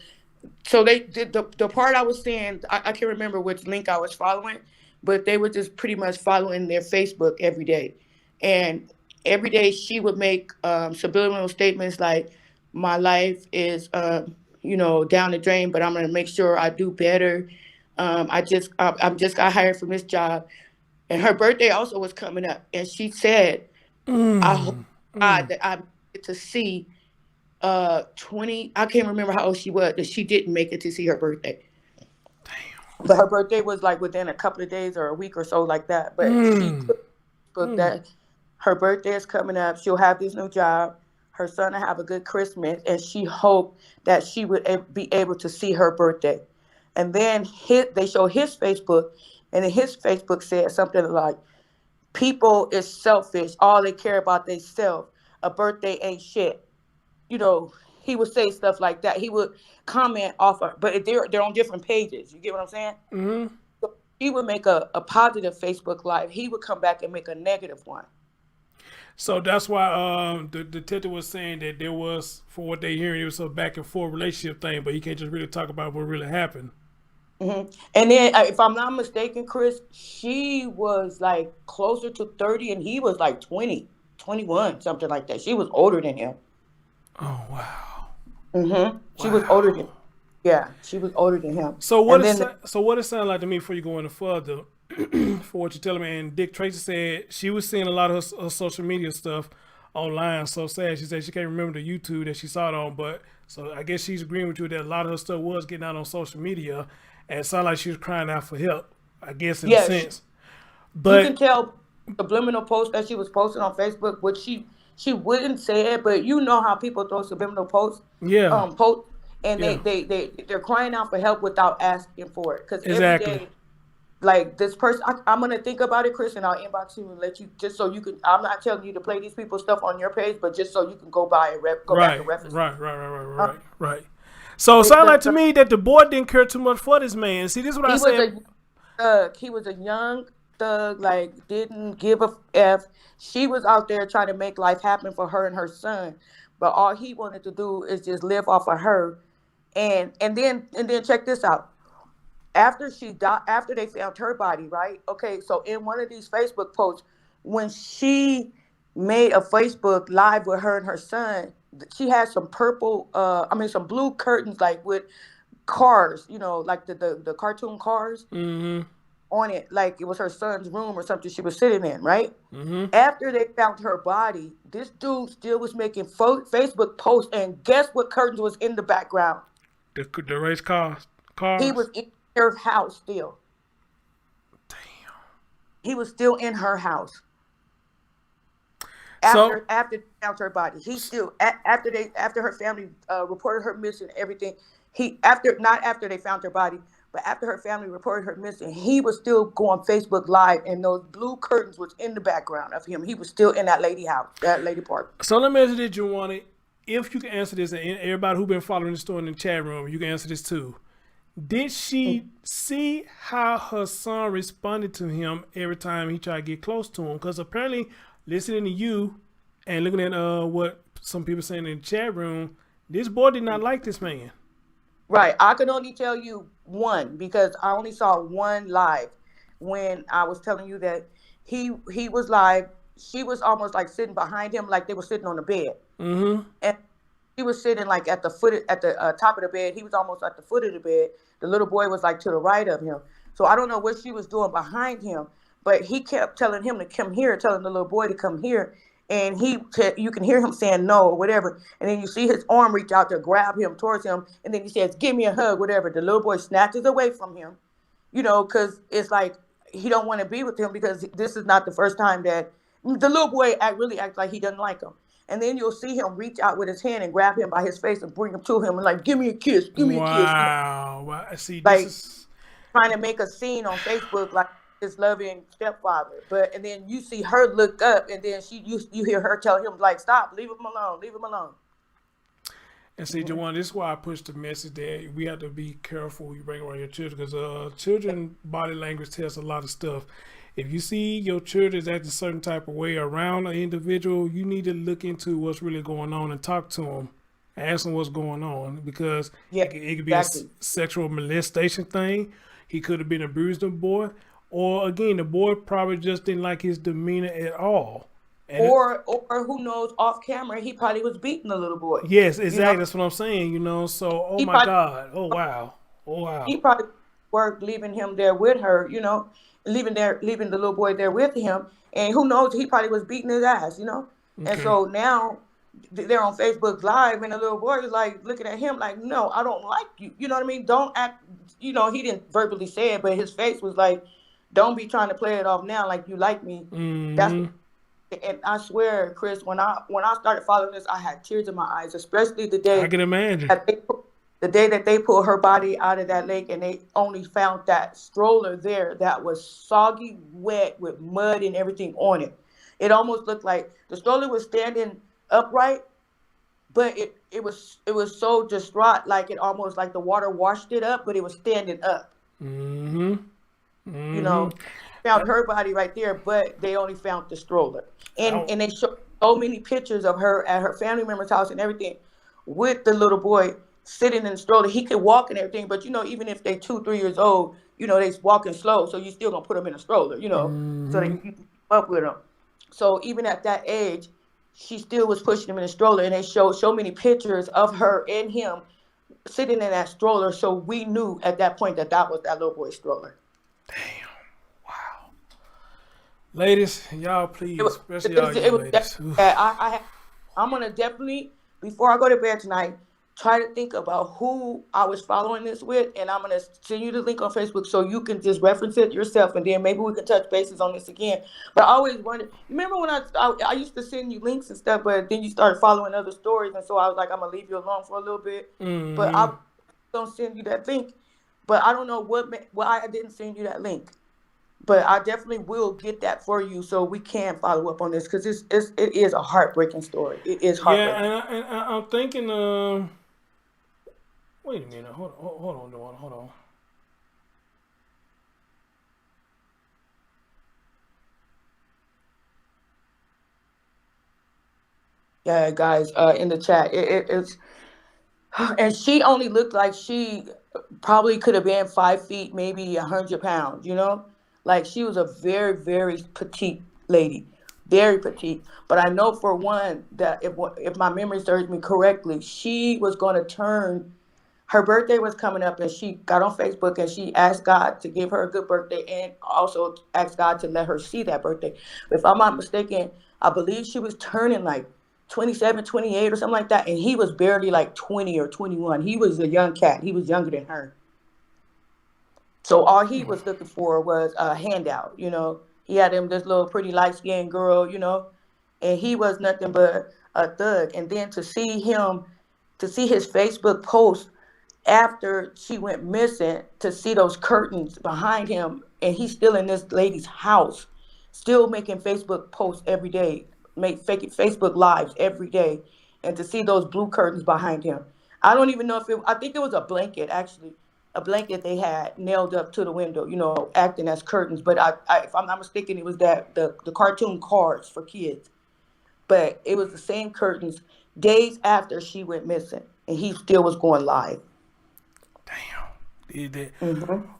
they the part I was saying, I can't remember which link I was following, but they were just pretty much following their Facebook every day. And every day she would make subliminal statements like, my life is, down the drain, but I'm going to make sure I do better. I'm just got hired from this job. And her birthday also was coming up. And she said, I hope God that I get to see 20, I can't remember how old she was, that she didn't make it to see her birthday. Damn. But her birthday was like within a couple of days or a week or so like that. But she put that her birthday is coming up. She'll have this new job. Her son will have a good Christmas. And she hoped that she would be able to see her birthday. And then they show his Facebook. And in his Facebook said something like, people is selfish. All they care about themselves. A birthday ain't shit. He would say stuff like that. He would comment off of, but they're on different pages. You get what I'm saying? Mm-hmm. So he would make a positive Facebook Live. He would come back and make a negative one. So that's why the detective was saying that there was, for what they hearing, it was a back and forth relationship thing, but he can't just really talk about what really happened. Mm-hmm. And then, if I'm not mistaken, Chris, she was like closer to 30 and he was like 20, 21, something like that. She was older than him. Oh, wow. Mm-hmm. She was older than him. Yeah, she was older than him. So what it sounded like to me, before you go any further, for what you're telling me, and Dick Tracy said she was seeing a lot of her social media stuff online. So sad. She said she can't remember the YouTube that she saw it on, but so I guess she's agreeing with you that a lot of her stuff was getting out on social media, and it sounded like she was crying out for help, I guess, in a sense. But you can tell subliminal posts that she was posting on Facebook, which she wouldn't say it, but you know how people throw subliminal posts. Yeah. Posts, and they're crying out for help without asking for it. Because every day, like this person, I'm gonna think about it, Chris, and I'll inbox you and let you, just so you can. I'm not telling you to play these people's stuff on your page, but just so you can go back and reference. Right. So it sounded like to me that the boy didn't care too much for this man. See, this is what I said. He was a young thug, like didn't give a F. She was out there trying to make life happen for her and her son, but all he wanted to do is just live off of her. And then check this out. After she died, after they found her body, right? Okay, so in one of these Facebook posts, when she made a Facebook Live with her and her son, she had some some blue curtains, like with cars, like the cartoon cars on it, like it was her son's room or something she was sitting in, right? Mm-hmm. After they found her body, this dude still was making Facebook posts, and guess what curtains was in the background? The race cars. He was in her house still. Damn. He was still in her house. After they found her body, he still after her family reported her missing, everything. Not after they found her body, but after her family reported her missing, he was still going Facebook Live, and those blue curtains was in the background of him. He was still in that lady house, that lady park. So let me ask you this, Juwani. If you can answer this, and everybody who's been following the story in the chat room, you can answer this too. Did she see how her son responded to him every time he tried to get close to him? Because apparently, listening to you and looking at what some people saying in the chat room, this boy did not like this man. Right. I can only tell you one, because I only saw one live when I was telling you that he was live. She was almost like sitting behind him, like they were sitting on the bed. Mm-hmm. And he was sitting like at the top of the bed. He was almost at the foot of the bed. The little boy was like to the right of him. So I don't know what she was doing behind him, but he kept telling him to come here, telling the little boy to come here. And you can hear him saying no or whatever. And then you see his arm reach out to grab him towards him. And then he says, give me a hug, whatever. The little boy snatches away from him, because it's like he don't want to be with him, because this is not the first time that the little boy really acts like he doesn't like him. And then you'll see him reach out with his hand and grab him by his face and bring him to him and like, give me a kiss, give me a kiss. Wow. I see. Like trying to make a scene on Facebook like his loving stepfather. And then you see her look up, and then you hear her tell him like, stop, leave him alone, leave him alone. And see, Juwan, this is why I push the message that we have to be careful when you bring around your children, because children body language tells a lot of stuff. If you see your children acting a certain type of way around an individual, you need to look into what's really going on and talk to them, ask them what's going on, because it could be a sexual molestation thing. He could have been abused, a boy, Or again, the boy probably just didn't like his demeanor at all. And or who knows, off camera, he probably was beating the little boy. yes, exactly. You know? That's what I'm saying. You know, so oh He my probably, God, oh wow, oh wow. he probably worked leaving him there with her, you know, leaving the little boy there with him, and who knows, he probably was beating his ass, you know. And Okay. so now they're on Facebook Live, and the little boy is like looking at him like, no, I don't like you. You know what I mean? Don't act. You know, he didn't verbally say it, but his face was like, don't be trying to play it off now like you like me. That's. And I swear, Chris, when I started following this, I had tears in my eyes, especially the day I can imagine. The day that they pulled her body out of that lake and they only found that stroller there that was soggy, wet with mud and everything on it. It almost looked like the stroller was standing upright, but it was so distraught, like it almost like the water washed it up, but it was standing up. You know, found her body right there, but they only found the stroller. And they showed so many pictures of her at her family member's house and everything with the little boy sitting in the stroller. He could walk and everything, but you know, even if they 2-3 years old, you know, they walking slow, so you still gonna put them in a stroller, you know, so that you can keep up with them. So even at that age, she still was pushing him in a stroller, and they showed so many pictures of her and him sitting in that stroller. So we knew at that point that was that little boy's stroller. Ladies, y'all please, especially y'all young ladies. I'm gonna definitely, before I go to bed tonight, try to think about who I was following this with, and I'm gonna send you the link on Facebook so you can just reference it yourself, and then maybe we can touch bases on this again. But I always wondered, remember when I used to send you links and stuff, but then you started following other stories, and so I was like, I'm gonna leave you alone for a little bit. But I don't send you that link. But I don't know why I didn't send you that link. But I definitely will get that for you so we can follow up on this, because it is a heartbreaking story. It is heartbreaking. Yeah, and I'm thinking, wait a minute, hold on. Yeah, guys, in the chat, it's, and she only looked like she probably could have been 5 feet, maybe 100 pounds, you know? Like, she was a very, very petite lady, very petite. But I know for one that if my memory serves me correctly, she was going to turn, her birthday was coming up, and she got on Facebook and she asked God to give her a good birthday and also asked God to let her see that birthday. If I'm not mistaken, I believe she was turning like 27, 28 or something like that. And he was barely like 20 or 21. He was a young cat. He was younger than her. So all he was looking for was a handout, you know. He had him this little pretty light-skinned girl, you know, and he was nothing but a thug. And then to see his Facebook post after she went missing, to see those curtains behind him, and he's still in this lady's house, still making Facebook posts every day, Facebook lives every day, and to see those blue curtains behind him. I don't even know I think it was a blanket, actually. A blanket they had nailed up to the window, you know, acting as curtains. But if I'm not mistaken, it was the cartoon cards for kids. But it was the same curtains days after she went missing, and he still was going live.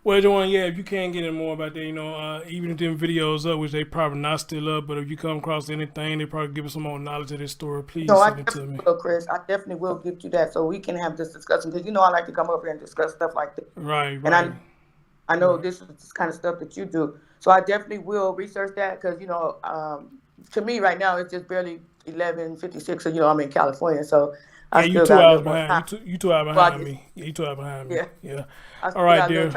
Well, Joanne, yeah, if you can't get any more about that, you know, even if them videos up, which they probably not still up, but if you come across anything, they probably give us some more knowledge of this story. Please send it to me. Will, Chris. I definitely will get you that so we can have this discussion, because you know I like to come up here and discuss stuff like this. Right. And I know this is the kind of stuff that you do, so I definitely will research that, because you know, to me right now it's just barely 11:56, so you know I'm in California, so. Yeah, you 2 hours behind. You 2 hours behind me. Yeah, you 2 hours behind me. Yeah. All right, dear.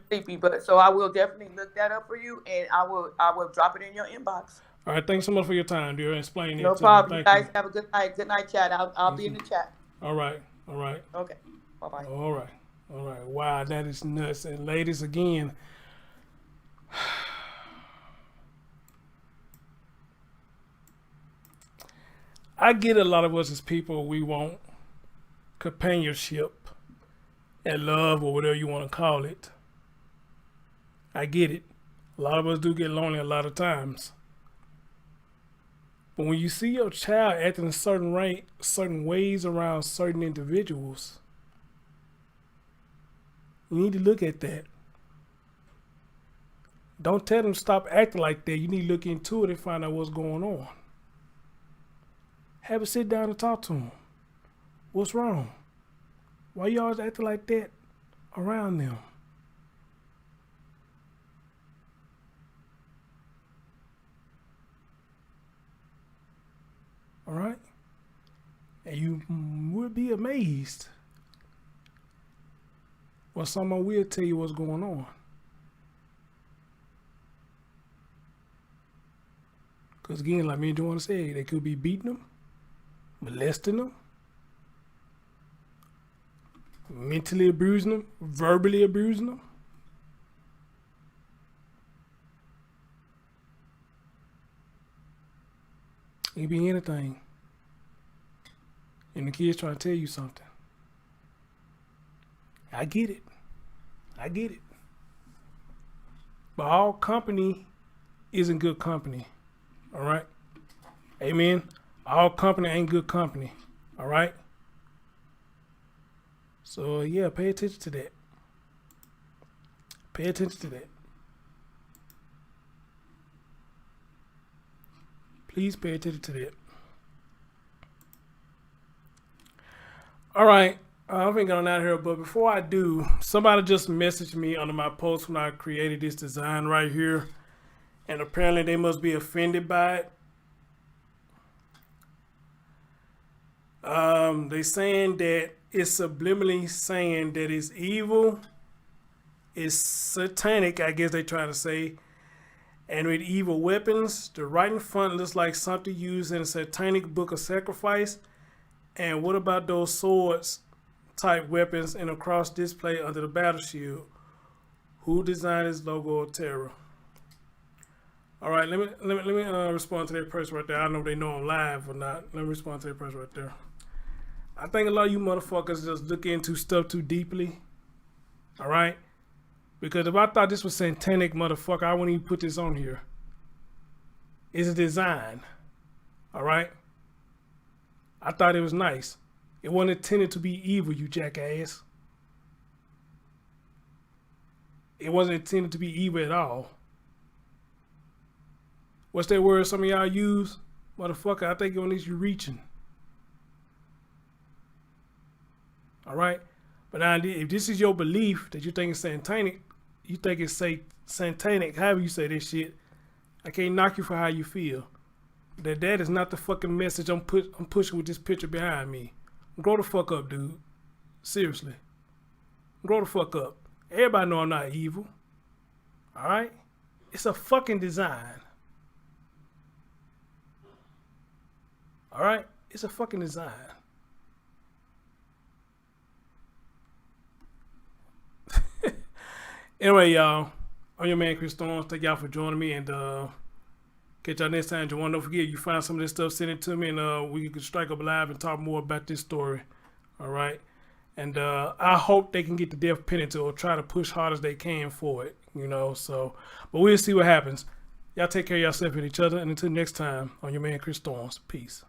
Sleepy, but so I will definitely look that up for you, and I will drop it in your inbox. All right, thanks so much for your time, dear, and explaining it. No problem. You guys have a good night. Good night, chat. I'll be in the chat. All right. Okay. Bye-bye. All right. Wow, that is nuts. And ladies, again, I get a lot of us as people, we want companionship and love, or whatever you want to call it. I get it. A lot of us do get lonely a lot of times. But when you see your child acting a certain ways around certain individuals, you need to look at that. Don't tell them to stop acting like that. You need to look into it and find out what's going on. Have a sit down and talk to them. What's wrong? Why you always acting like that around them? All right? And you would be amazed when someone will tell you what's going on. Because again, like me and Joanna said, they could be beating them, molesting them, mentally abusing them, verbally abusing them. It could be anything. And the kid's trying to tell you something. I get it. I get it. But all company isn't good company. All right? Amen? All company ain't good company. All right? So, yeah, pay attention to that. Pay attention to that. Please pay attention to that. All right. I'm going on out here, but before I do, somebody just messaged me under my post when I created this design right here. And apparently they must be offended by it. They saying that it's subliminally saying that it's evil. It's satanic, I guess they trying to say. And with evil weapons, the right in front looks like something used in a satanic book of sacrifice. And what about those swords type weapons in a cross display under the battle shield? Who designed this logo of terror? All right, let me respond to that person right there. I don't know if they know I'm live or not. Let me respond to that person right there. I think a lot of you motherfuckers just look into stuff too deeply. All right? Because if I thought this was satanic, motherfucker, I wouldn't even put this on here. It's a design. All right? I thought it was nice. It wasn't intended to be evil, you jackass. It wasn't intended to be evil at all. What's that word some of y'all use? Motherfucker, I think it needs you reaching. All right? But now, if this is your belief that you think it's satanic, you think it's satanic, however you say this shit, I can't knock you for how you feel. That is not the fucking message I'm pushing with this picture behind me. Grow the fuck up, dude. Seriously. Grow the fuck up. Everybody know I'm not evil. All right? It's a fucking design. All right? It's a fucking design. Anyway, y'all, I'm your man, Chris Storms. Thank y'all for joining me, and catch y'all next time. Joanna, don't forget, you find some of this stuff, send it to me, and we can strike up live and talk more about this story. All right? And I hope they can get the death penalty or try to push hard as they can for it, you know. So, but we'll see what happens. Y'all take care of yourself and each other, and until next time, I'm your man, Chris Storms. Peace.